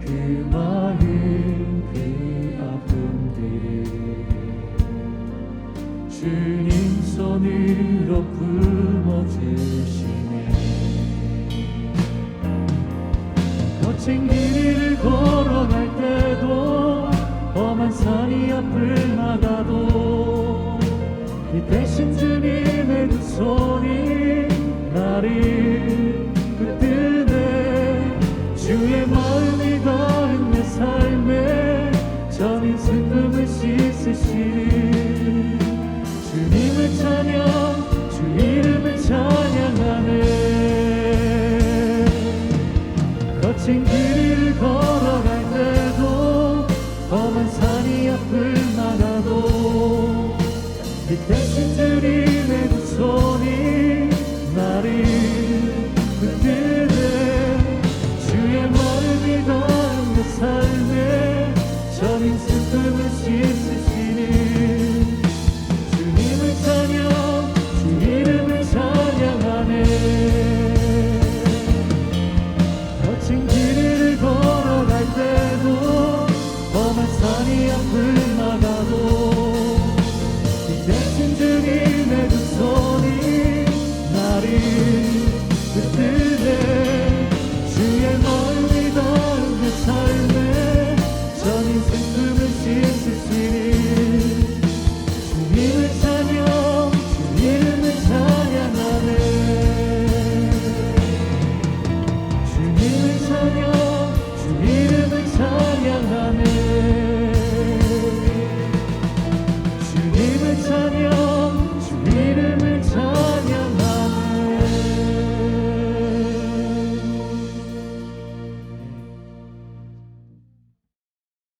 그 마음 그 아픔들을 주님 손으로 품어주시네. 거친 길을 걸어갈 때도 험한 산이 앞을 막아도 이 대신 주님의 두 손이 나를 붙드네. 주의 마음이 닿은 내 삶에 저린 슬픔을 씻으시니 주님을 찬양, 주 이름을 찬양하네. 거친 길